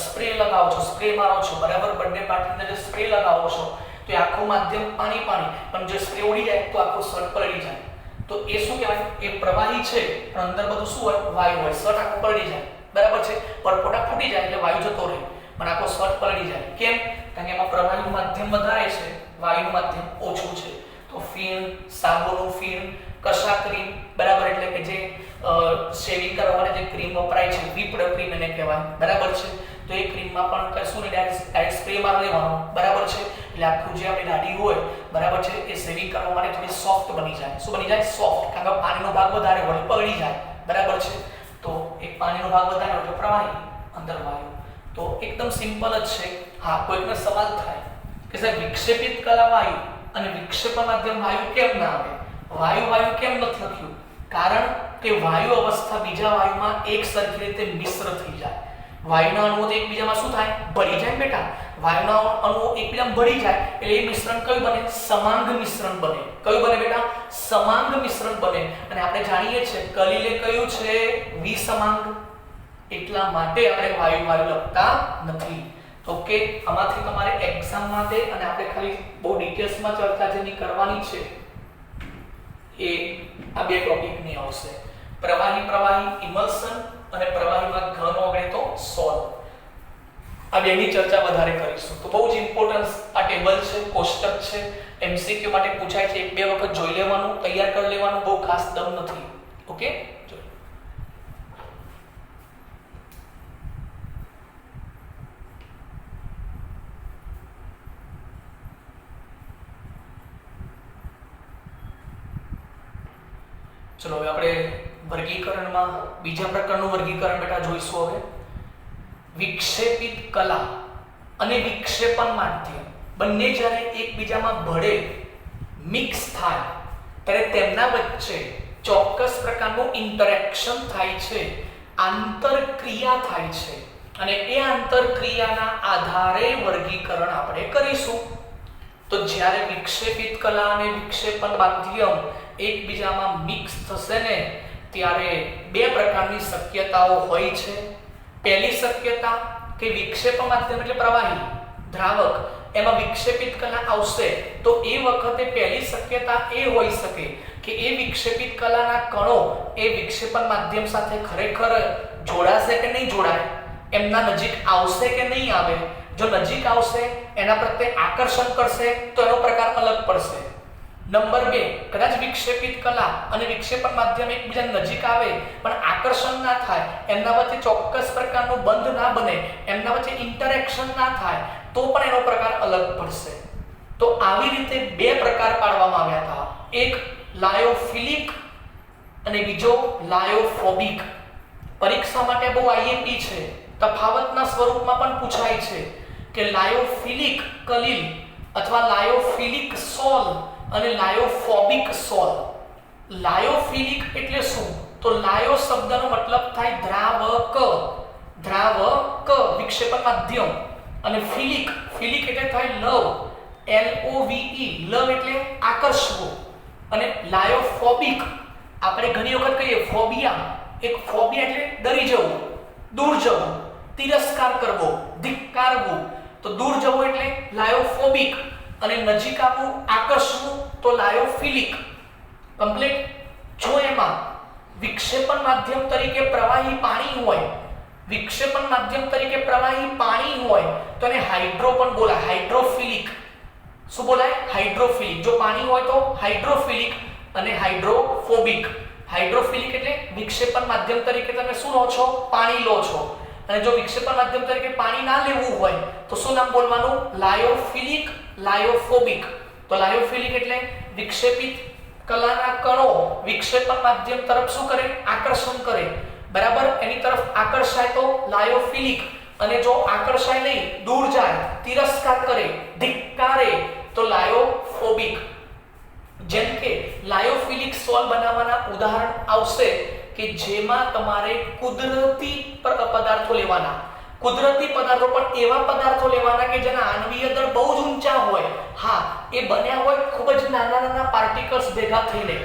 સ્પ્રે લગાવો છો, સ્પ્રે મારો છો, બરાબર, બર્થડે પાર્ટીને જે સ્પ્રે લગાવો છો, તો એ આખું માધ્યમ પાણી પણ જો સ્પ્રે ઉડી જાય તો આખો શર્ટ પલળી જાય. તો એ શું કહેવાય, એ પ્રવાહી છે પણ અંદર બધું શું હોય, વાયુ હોય, શર્ટ આખો પલળી જાય, બરાબર છે. પરપોટા ફૂટી જાય એટલે વાયુ જતો રહે પણ આખો શર્ટ પલળી જાય. કેમ? કારણ કે એમાં પ્રવાહીનું માધ્યમ વધારે છે, વાયુનું માધ્યમ ઓછું છે. તો ફીણ, સાબુનું ફીણ, કશા ક્રીમ, બરાબર, એટલે કે જે શેવિંગ કરવા માટે જે ક્રીમ વપરાય છે, વિપ્ડ ક્રીમ એને કહેવાય, બરાબર છે. તો એ ક્રીમમાં પણ કશું નહીં, ડાયરેક્ટ સ્પ્રે માર લેવાનો, બરાબર છે. એટલે આખું જે આપણી દાઢી હોય, બરાબર છે, એ શેવિંગ કરવા માટે થોડી સોફ્ટ બની જાય. શું બની જાય? સોફ્ટ. કારણ કે પાણીનો ભાગ વધારે હોય, પગળી જાય, બરાબર છે. તો એક પાણીનો ભાગ વધારે હોય એટલે પ્રવાહી, અંદર વાયુ. તો એકદમ સિમ્પલ જ છે. હા, કોઈકને સવાલ થાય કે સાહેબ વિક્ષેપિત કલા વાયુ અને વિક્ષેપણ માધ્યમ વાયુ કેમ ના આવે, વાયુ કેમ નથી લખ્યું? કારણ કે વાયુ અવસ્થા બીજા વાયુમાં એક સરખી રીતે મિશ્ર થઈ જાય. વાયુના અણુઓ એકબીજામાં શું થાય, ભળી જાય બેટા. વાયુના અણુઓ એકબીજામાં ભળી જાય એટલે એ મિશ્રણ કયું બને, સમાંગ મિશ્રણ બને. કયું બને બેટા? સમાંગ મિશ્રણ બને. અને આપણે જાણીએ છીએ કલિલે કયું છે, વિસમાંગ. એટલા માટે આપણે વાયુ લખતા નથી. ઓકે. આમાંથી તમારે એક્ઝામ માટે અને આપણે ખાલી બહુ ડિટેલ્સમાં ચર્ચા જેની કરવાની છે એ આ બે ટોપિકની આવશે. પ્રવાહી ઇમલ્શન અને પ્રવાહીમાં ઘન ઓગળે તો સોલ. આ બેની ચર્ચા વધારે કરીશું. તો બહુ જ ઇમ્પોર્ટન્ટ આ ટેબલ છે, કોષ્ટક છે, એમસીક્યુ માટે પૂછાય છે. એક બે વખત જોઈ લેવાનું, તૈયાર કરી લેવાનું, બહુ ખાસ દમ નથી. ઓકે. ચલો હવે આપણે વર્ગીકરણમાં બીજા પ્રકારનું વર્ગીકરણ બેટા જોઈશું. હવે વિક્ષેપિત કલા અને વિક્ષેપણ માધ્યમ બંને જ્યારે એકબીજામાં ભળે, મિક્સ થાય, ત્યારે તેમના વચ્ચે ચોક્કસ પ્રકારનું ઇન્ટરેક્શન થાય છે, આંતરક્રિયા થાય છે અને એ આંતરક્રિયાના આધારે વર્ગીકરણ આપણે કરીશું. તો જ્યારે વિક્ષેપિત કલા અને વિક્ષેપણ માધ્યમ એકબીજામાં મિક્સ થશે ને ત્યારે બે પ્રકારની શક્યતાઓ હોય છે. પહેલી શક્યતા કે વિક્ષેપણ માધ્યમ એટલે પ્રવાહી દ્રાવક, એમાં વિક્ષેપિત કલા આવશે તો એ વખતે પહેલી શક્યતા એ હોઈ શકે કે એ વિક્ષેપિત કલાના કણો એ વિક્ષેપણ માધ્યમ સાથે ખરેખર જોડાશે કે નહીં જોડાય, એમના નજીક આવશે કે નહીં આવે. જો નજીક આવશે, એના પ્રત્યે આકર્ષણ કરશે તો એનો પ્રકાર અલગ પડશે. નંબર 2, કદાચ વિક્ષેપિત કલા અને વિક્ષેપણ માધ્યમ એકબીજા નજીક આવે પણ આકર્ષણ ના થાય, એમના વચ્ચે ચોક્કસ પ્રકારનો બંધ ના બને, એમના વચ્ચે ઇન્ટરેક્શન ના થાય તો પણ એનો પ્રકાર અલગ પડશે. તો આવી રીતે બે પ્રકાર પાડવામાં આવ્યા હતા. એક લાયોફિલિક અને બીજો લાયોફોબિક. પરીક્ષા માટે બહુ આઈએમપી છે, તફાવતના સ્વરૂપમાં પણ પૂછાય છે કે લાયોફિલિક કલીલ અથવા લાયોફિલિક સોલ અને લાયોફોબિક સોલ. લાયોફિલિક એટલે શું? તો લાયો શબ્દનો મતલબ થાય દ્રાવક, દ્રાવક વિક્ષેપણ માધ્યમ, અને ફિલિક એટલે થાય લવ, LOVE, લવ એટલે આકર્ષવું. અને લાયોફોબિક આપણે ઘણી વખત કહીએ ફોબિયા, એક ફોબિયા એટલે ડરી જવું, દૂર જવું, તિરસ્કાર કરવો, ધિક્કારવું. તો દૂર જવું એટલે લાયોફોબિક અને નજીક આવવું, આકર્ષવું તો લાયોફિલિક. કમ્પ્લીટ. જો એમાં વિક્ષેપણ માધ્યમ તરીકે પ્રવાહી પાણી હોય, વિક્ષેપણ માધ્યમ તરીકે પ્રવાહી પાણી હોય તો એને હાઇડ્રો પણ બોલાય, હાઇડ્રોફિલિક. શું બોલાય? હાઇડ્રોફિલિક. જો પાણી હોય તો હાઇડ્રોફિલિક અને હાઇડ્રોફોબિક. હાઇડ્રોફિલિક એટલે વિક્ષેપણ માધ્યમ તરીકે તમે શું લો છો? પાણી લો છો. અને જો વિક્ષેપણ માધ્યમ તરીકે પાણી ના લેવું હોય તો શું નામ બોલવાનું? લાયોફિલિક, લાયોફોબિક. તો લાયોફિલિક એટલે વિક્ષેપિત કલાના કણો વિક્ષેપણ માધ્યમ તરફ શું કરે? આકર્ષણ કરે. બરાબર, એની તરફ આકર્ષાય તો લાયોફિલિક, અને જો આકર્ષાય નહીં, દૂર જાય, તિરસ્કાર કરે, ધિક્કારે તો લાયોફોબિક. જેમ કે લાયોફિલિક સોલ બનાવવાના ઉદાહરણ આવશે કે જેમાં તમારે કુદરતી પદાર્થો લેવાના. કુદરતી પદાર્થો પણ એવા પદાર્થો લેવાના કે જેના આણ્વીય દળ બહુ જ ઊંચા હોય. હા, એ બન્યા હોય ખૂબ જ નાના નાના પાર્ટિકલ્સ ભેગા થઈને,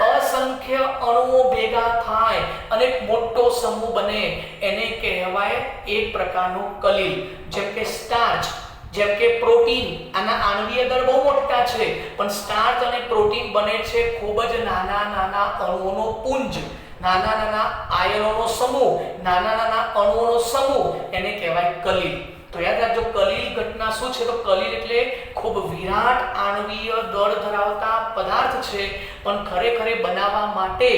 અસંખ્ય અણુઓ ભેગા થાય અને એક મોટો સમૂહ બને, એને કહેવાય એક પ્રકારનું કલીલ. જેમ કે સ્ટાર્ચ, જેમ કે પ્રોટીન. આના આણ્વીય દળ બહુ મોટા છે, પણ સ્ટાર્ચ અને પ્રોટીન બને છે ખૂબ જ નાના નાના અણુઓનો પુંજ, નાના નાના આયનોનો સમૂહ, નાના નાના અણુઓનો સમૂહ, એને કહેવાય કલીલ. તો યાદ રાખજો, કલીલ ઘટના શું છે? તો કલીલ એટલે ખૂબ વિરાટ આણ્વીય દળ ધરાવતા પદાર્થ છે, પણ ખરેખર બનાવવા માટે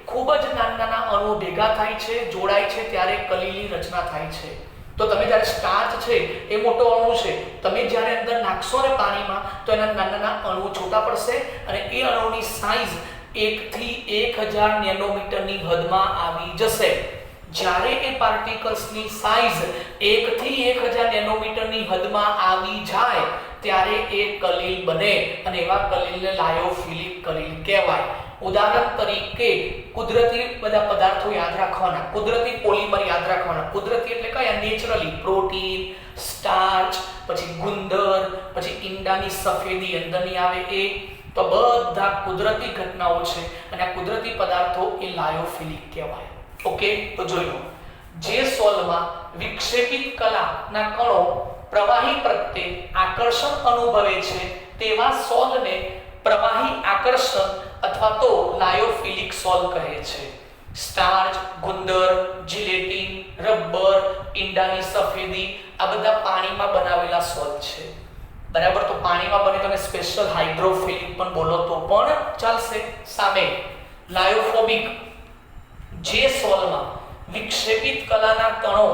ખૂબ જ નાના નાના અણુઓ ભેગા થાય છે, જોડાય છે, ત્યારે કલીલની રચના થાય છે. તો તમે જ્યારે સ્ટાર્ચ છે એ મોટો અણુ છે, તમે જ્યારે અંદર નાખશો ને પાણીમાં તો એના નાના નાના અણુઓ છૂટા પડશે અને એ અણુની સાઈઝ 1 થી 1000 નેનોમીટરની હદમાં આવી જશે. જ્યારે એ પાર્ટિકલ્સની સાઈઝ 1 થી 1000 નેનોમીટરની હદમાં આવી જાય ત્યારે એ કલીલ બને, અને એવા કલીલને લાયોફિલિક કલીલ કહેવાય. ઉદાહરણ તરીકે કુદરતી બધા પદાર્થો યાદ રાખવાના, કુદરતી પોલિમર યાદ રાખવાના. કુદરતી એટલે કયા? નેચરલી પ્રોટીન, સ્ટાર્ચ, પછી ગુંદર, પછી ઈંડાની સફેદી અંદરની આવે એ. તો બધા કુદરતી ઘટનાઓ છે અને આ કુદરતી પદાર્થો એ લાયોફિલિક કહેવાય. ઓકે, તો જોઈ લો, જે સોલમાં વિક્ષેપિત કલાના કણો પ્રવાહી પ્રત્યે આકર્ષણ અનુભવે છે તેવા સોલને પ્રવાહી આકર્ષણ અથવા તો લાયોફિલિક સોલ કહે છે. સ્ટાર્ચ, ગુંદર, જીલેટિન, રબર, ઈંડાની સફેદી આ બધા પાણીમાં બનાવેલા સોલ છે. બરાબર, તો પાણીમાં બને તો સ્પેશિયલ હાઇડ્રોફિલિક પણ બોલો તો પણ ચાલશે. સામે લાયોફોબિક, જે સોલમાં વિક્ષેપિત કલાના કણો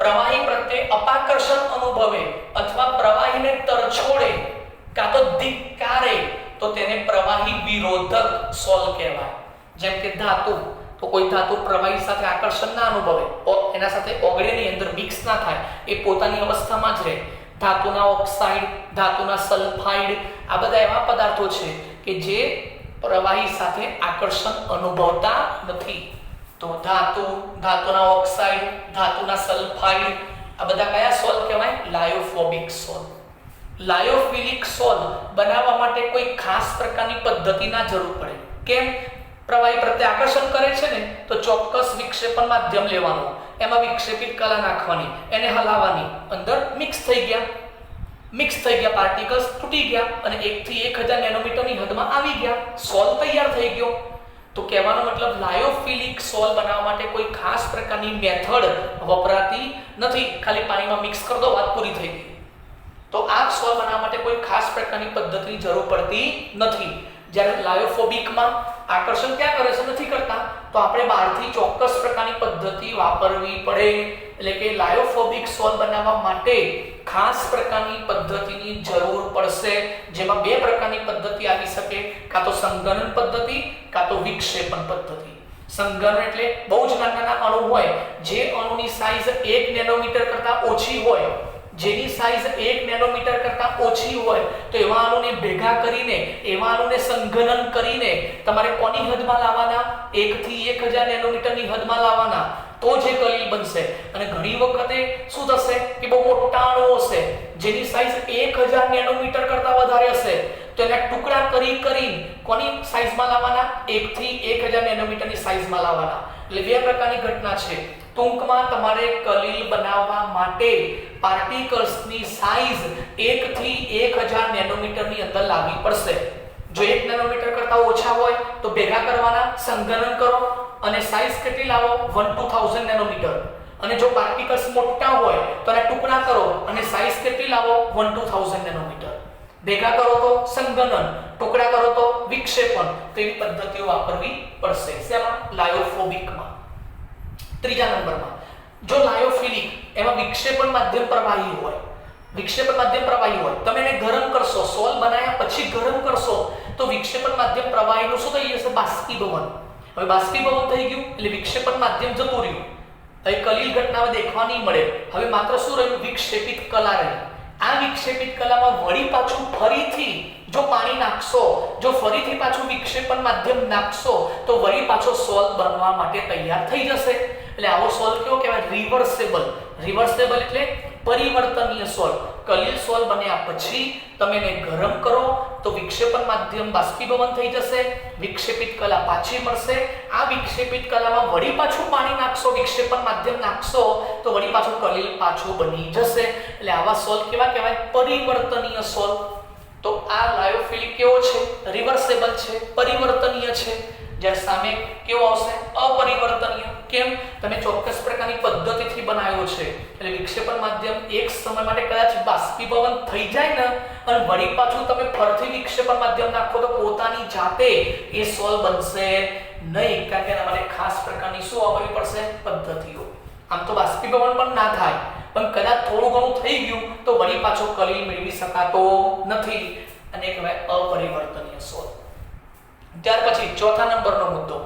પ્રવાહી પ્રત્યે અપાકર્ષણ અનુભવે અથવા પ્રવાહીને તરછોડે કાં તો ધિક્કારે તો તેને પ્રવાહી વિરોધક સોલ કહેવાય. જેમ કે ધાતુ, તો કોઈ ધાતુ પ્રવાહી સાથે આકર્ષણ ના અનુભવે, એના સાથે ઓગળે ની અંદર મિક્સ ના થાય, એ પોતાની અવસ્થામાં જ રહે. ધાતુના ઓક્સાઇડ, ધાતુના સલ્ફાઇડ આ બધા એવા પદાર્થો છે કે જે પ્રવાહી સાથે આકર્ષણ અનુભવતા નથી. તો ધાતુ, ધાતુના ઓક્સાઇડ, ધાતુના સલ્ફાઇડ આ બધા કયા સોલ કહેવાય? લાયોફોબિક સોલ. લાયોફિલિક સોલ બનાવવા માટે કોઈ ખાસ પ્રકારની પદ્ધતિના જરૂર પડે. કેમ? પ્રવાહી પ્રત્યે આકર્ષણ કરે છે ને, તો ચોક્કસ વિક્ષેપણ માધ્યમ લેવાનું, એમાં વિક્ષેપિત કલા નાખવાની, એને હલાવવાની, અંદર મિક્સ થઈ ગયા પાર્ટિકલ્સ તૂટી ગયા અને 1 થી 1000 નેનોમીટરની હદમાં આવી ગયા, સોલ તૈયાર થઈ ગયો. તો કહેવાનો મતલબ લાયોફિલિક સોલ બનાવવા માટે કોઈ ખાસ પ્રકારની મેથડ વપરાતી નથી. ખાલી પાણીમાં મિક્સ કરી દો, વાત પૂરી થઈ ગઈ. તો આ સોલ બનાવવા માટે કોઈ ખાસ પ્રકારની પદ્ધતિની જરૂર પડતી નથી. જ્યારે લાયોફોબિકમાં આકર્ષણ ક્યાં કરે છે? નથી કરતા, તો આપણે બહારથી ચોક્કસ પ્રકારની પદ્ધતિ વાપરવી પડે. એટલે કે લાયોફોબિક સોલ બનાવવા માટે ખાસ પ્રકારની પદ્ધતિની જરૂર પડશે, જેમાં બે પ્રકારની પદ્ધતિ આવી શકે, કાં તો સંઘનન પદ્ધતિ કાં તો વિક્ષેપણ પદ્ધતિ. સંઘનન એટલે બહુ જ નાના અણુ હોય, જે અણુની સાઈઝ 1 નેનોમીટર કરતાં ઓછી હોય, જેની સાઈઝ 1 નેનોમીટર કરતાં ઓછી હોય, તો એવા અણુને ભેગા કરીને, એવા અણુને સંઘનન કરીને તમારે કોની હદમાં લાવવાના? 1 થી 1000 નેનોમીટરની હદમાં લાવવાના, તો જે કલીલ બનશે. અને ઘણી વખતે શું થશે કે બહુ મોટા અણુઓ હશે, જેની સાઈઝ 1000 નેનોમીટર કરતાં વધારે હશે, તો એના ટુકડા કરી કોની સાઈઝમાં લાવવાના? 1 થી 1000 નેનોમીટરની સાઈઝમાં લાવવાના. એટલે બે પ્રકારની ઘટના છે. ટૂંકમાં તમારે કલીલ બનાવવા માટે પાર્ટિકલ્સની સાઈઝ 1 થી 1000 નેનોમીટરની અંદર લાવવી પડશે. જો 1 નેનોમીટર કરતાં ઓછા હોય તો ભેગા કરવાના, સંઘનન કરો અને સાઈઝ કેટલી લાવો? 1-2000 નેનોમીટર. અને જો પાર્ટિકલ્સ મોટા હોય તો એના ટુકડા કરો અને સાઈઝ કેટલી લાવો? 1-2000 નેનોમીટર. ભેગા કરો તો સંઘનન, ટુકડા કરો તો વિક્ષેપણ. તો એવી પદ્ધતિઓ વાપરવી પડશે. શેમાં? લાયોફોબિકમાં. ત્રીજા નંબરમાં જો લાયોફિલિક એમાં વિક્ષેપણ માધ્યમ પ્રવાહી હોય, વિક્ષેપણ માધ્યમ પ્રવાહી હોય, તમે એને ગરમ કરશો, સોલ બનાવ્યા પછી ગરમ કરશો તો વિક્ષેપણ માધ્યમ પ્રવાહીનું શું થઈ જશે? બાષ્પીભવન. હવે બાષ્પીભવન થઈ ગયું એટલે વિક્ષેપણ માધ્યમ જતું રહ્યું. હવે કલિલ ઘટનાઓ દેખવા નહીં મળે. હવે માત્ર શું રહ્યું? વિક્ષેપિત કલા રહી. આ વિક્ષેપિત કલામાં વળી પાછું ફરીથી જો પાણી નાખશો, જો ફરીથી પાછું વિક્ષેપણ માધ્યમ નાખશો તો વળી પાછો સોલ બનવા માટે તૈયાર થઈ જશે. એટલે આવો સોલ કેવો કહેવાય? રિવર્સેબલ. રિવર્સેબલ એટલે પરિવર્તનીય સોલ. કલિલ સોલ બન્યા પછી તમે એને ગરમ કરો તો વિક્ષેપણ માધ્યમ બાષ્પીભવન થઈ જશે, વિક્ષેપિત કલા પાછી મળશે. આ વિક્ષેપિત કલામાં વળી પાછું પાણી નાખશો, વિક્ષેપણ માધ્યમ નાખશો તો વળી પાછું કલિલ પાછું બની જશે. એટલે આવા સોલ કેવા કહેવાય? પરિવર્તનીય સોલ. તો આ લાયોફિલિક કેવો છે? રિવર્સેબલ છે, પરિવર્તનીય છે. જ્યારે સામે કેવો આવશે? અપરિવર્તનીય. કેમ? તમે ચોક્કસ પ્રકારની પદ્ધતિથી બનાવ્યો છે એટલે વિક્ષેપણ માધ્યમ એક સમય માટે કદાચ બાષ્પીભવન થઈ જાય ને અને વળી પાછું તમે ફરીથી વિક્ષેપણ માધ્યમ નાખો તો પોતાની જાતે એ સોલ બનશે નહીં, કારણ કે એના માટે ખાસ પ્રકારની શું વાપરવી પડશે? પદ્ધતિઓ. આમ તો બાષ્પીભવન પણ ના થાય પણ કદાચ થોડું ઘણું થઈ ગયું તો વળી પાછો કલિલ મેળવી શકાતો નથી અને કહેવાય અપરિવર્તનીય સોલ. ત્યાર પછી ચોથા નંબરનો મુદ્દો,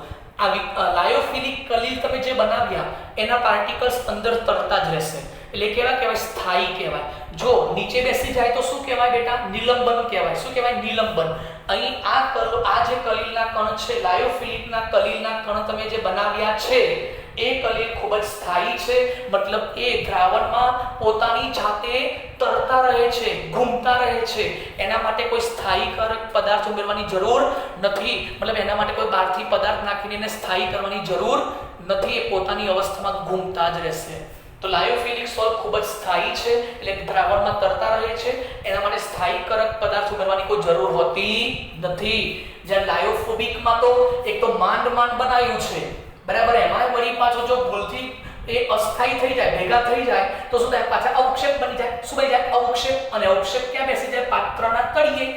આ લાયોફિલિક કલિલ તમે જે બનાવ્યા એના પાર્ટિકલ્સ અંદર તરતા જ રહેશે એટલે કેવા કહેવાય? સ્થાયી કહેવાય. જો નીચે બેસી જાય તો શું કહેવાય બેટા? નિલંબન કહેવાય. શું કહેવાય? નિલંબન. અહીં આ જે કલિલના કણ છે, લાયોફિલિકના કલિલના કણ તમે જે બનાવ્યા છે એ કલિલ ખૂબ જ સ્થાયી છે. મતલબ એ દ્રાવણમાં પોતાની જાતે તરતા રહે છે, ઘૂમતા રહે છે. એના માટે કોઈ સ્થાયીકારક પદાર્થ ઉમેરવાની જરૂર નથી. મતલબ એના માટે કોઈ બહારથી પદાર્થ નાખીને એને સ્થાયી કરવાની જરૂર નથી. એ પોતાની અવસ્થામાં ઘૂમતા જ રહેશે. તો લાયોફિલિક સોલ ખૂબ જ સ્થાયી છે એટલે દ્રાવણમાં તરતા રહે છે. એના માટે સ્થાયીકારક પદાર્થ ઉમેરવાની કોઈ જરૂર હોતી નથી. જ્યારે લાયોફોબિકમાં તો એક તો માંડ બનાવ્યું છે બરાબર, એમાં વળી પાછો જો ભૂલથી એ અસ્થાયી થઈ જાય, ભેગા થઈ જાય તો શું થાય? પાછા અવક્ષેપ બની જાય. શું બની જાય? અવક્ષેપ. અને અવક્ષેપ ક્યાં બેસી જાય? પાત્રના તળિયે.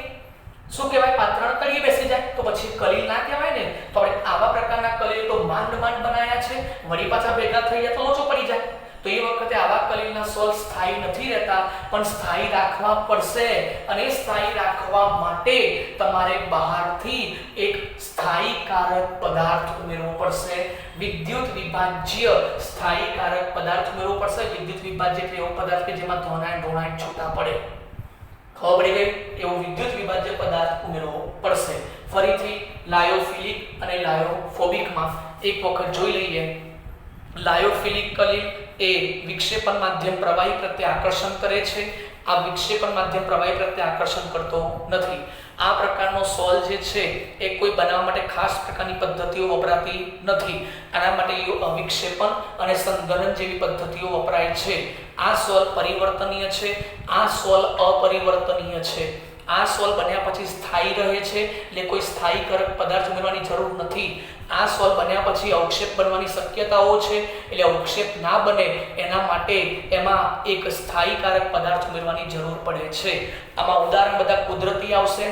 શું કહેવાય? પાત્રના તળિયે બેસી જાય તો પછી કલિલ ના કહેવાય ને. તો આપણે આવા પ્રકારના કલિલ તો માંડ બનાયા છે, વળી પાછા ભેગા થઈ જાય તો લોચો પડી જાય. તો એ વખતે આવા કલિલના સોલ સ્થાયી નથી રહેતા પણ સ્થાયી રાખવા પડશે. અને સ્થાયી રાખવા માટે તમારે બહારથી એક સ્થાયીકારક પદાર્થ ઉમેરવો પડશે. વિદ્યુત વિભાજ્ય સ્થાયીકારક પદાર્થ ઉમેરવો પડશે. વિદ્યુત વિભાજ્ય એટલે એવો પદાર્થ કે જેમાં ધોળાણ છૂટા પડે. ખબર પડી ગઈ? એવો વિદ્યુત વિભાજ્ય પદાર્થ ઉમેરવો પડશે. ફરીથી લાયોફિલિક અને લાયોફોબિકમાં એક વખત જોઈ લઈએ. લાયોફિલિક કલિલ એ વિક્ષેપણ માધ્યમ પ્રવાહી પ્રત્યે આકર્ષણ કરે છે. આ વિક્ષેપણ માધ્યમ પ્રવાહી પ્રત્યે આકર્ષણ કરતો નથી. આ પ્રકારનો સોલ જે છે એ કોઈ બનાવવા માટે ખાસ પ્રકારની પદ્ધતિઓ વપરાતી નથી. આના માટે વિક્ષેપણ અને સંઘનન જેવી પદ્ધતિઓ વપરાય છે. આ સોલ પરિવર્તનીય છે, આ સોલ અપરિવર્તનીય છે. આ સોલ બન્યા પછી સ્થાયી રહે છે એટલે કોઈ સ્થાયીકારક પદાર્થ ઉમેરવાની જરૂર નથી. આ સોલ બન્યા પછી અવક્ષેપ બનવાની શક્યતાઓ છે એટલે અવક્ષેપ ના બને એના માટે એમાં એક સ્થાયીકારક પદાર્થ ઉમેરવાની જરૂર પડે છે. આમાં ઉદાહરણ બધા કુદરતી આવશે.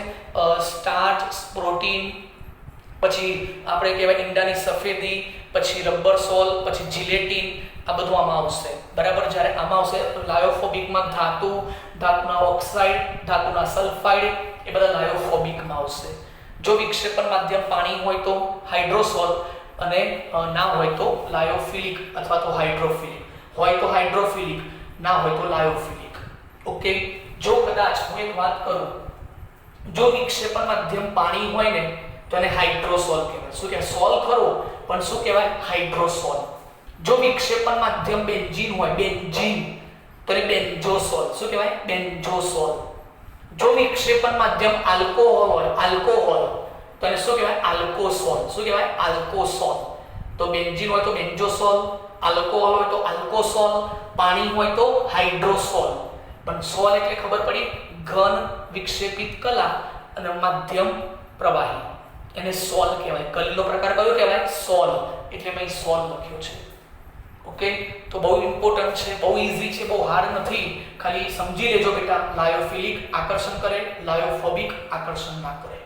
સ્ટાર્ચ, પ્રોટીન, પછી આપણે કહેવાય ઈંડાની સફેદી, પછી રબર સોલ, પછી જિલેટિન, આ બધું આમાં આવશે બરાબર. જ્યારે આમાં આવશે લાયોફોબિકમાં ધાતુના ઓક્સાઇડ, ધાતુના સલ્ફાઇડ એ બધા લાયોફોબિકમાં આવશે. જો વિક્ષેપણ માધ્યમ પાણી હોય તો હાઇડ્રોસોલ અને ના હોય તો લાયોફિલિક અથવા તો હાઇડ્રોફિલિક. હોય તો હાઇડ્રોફિલિક, ના હોય તો લાયોફિલિક. ઓકે. જો કદાચ હું એક વાત કરું, જો વિક્ષેપણ માધ્યમ પાણી હોય ને તો એને હાઇડ્રોસોલ કહેવાય. શું કહેવાય? સોલ ખરો પણ શું કહેવાય? હાઇડ્રોસોલ. જો વિક્ષેપણ માધ્યમ બેન્ઝીન હોય, બેન્ઝીન, તો એને બેન્ઝોસોલ. શું કહેવાય? બેન્ઝોસોલ. જો વિક્ષેપણ માધ્યમ આલ્કોહોલ હોય, આલ્કોહોલ, તો એને શું કહેવાય? આલ્કોસોલ. શું કહેવાય? આલ્કોસોલ. તો બેન્ઝીન હોય તો બેન્ઝોસોલ, આલ્કોહોલ હોય તો આલ્કોસોલ, પાણી હોય તો હાઇડ્રોસોલ. પણ સોલ એટલે ખબર પડી ઘન વિક્ષેપિત કલા અને માધ્યમ પ્રવાહી, એને સોલ કહેવાય. કલિલનો પ્રકાર કયો કહેવાય? સોલ. એટલે મેં સોલ લખ્યો છે. ઓકે, તો બહુ ઇમ્પોર્ટન્ટ છે, બહુ ઇઝી છે, બહુ હાર્ડ નથી. ખાલી સમજી લેજો બેટા, લાયોફિલિક આકર્ષણ કરે, લાયોફોબિક આકર્ષણ ના કરે.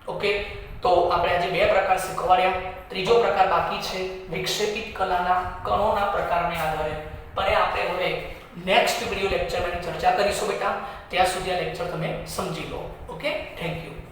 ઓકે, તો આપણે આજે બે પ્રકાર શીખવાડ્યા. ત્રીજો પ્રકાર બાકી છે, વિક્ષેપિત કલાના કણોના પ્રકારને આધારે. પણ આપણે હવે નેક્સ્ટ વિડિયો લેક્ચરમાં ચર્ચા કરીશું બેટા. ત્યાં સુધી આ લેક્ચર તમે સમજી લો. Okay, thank you.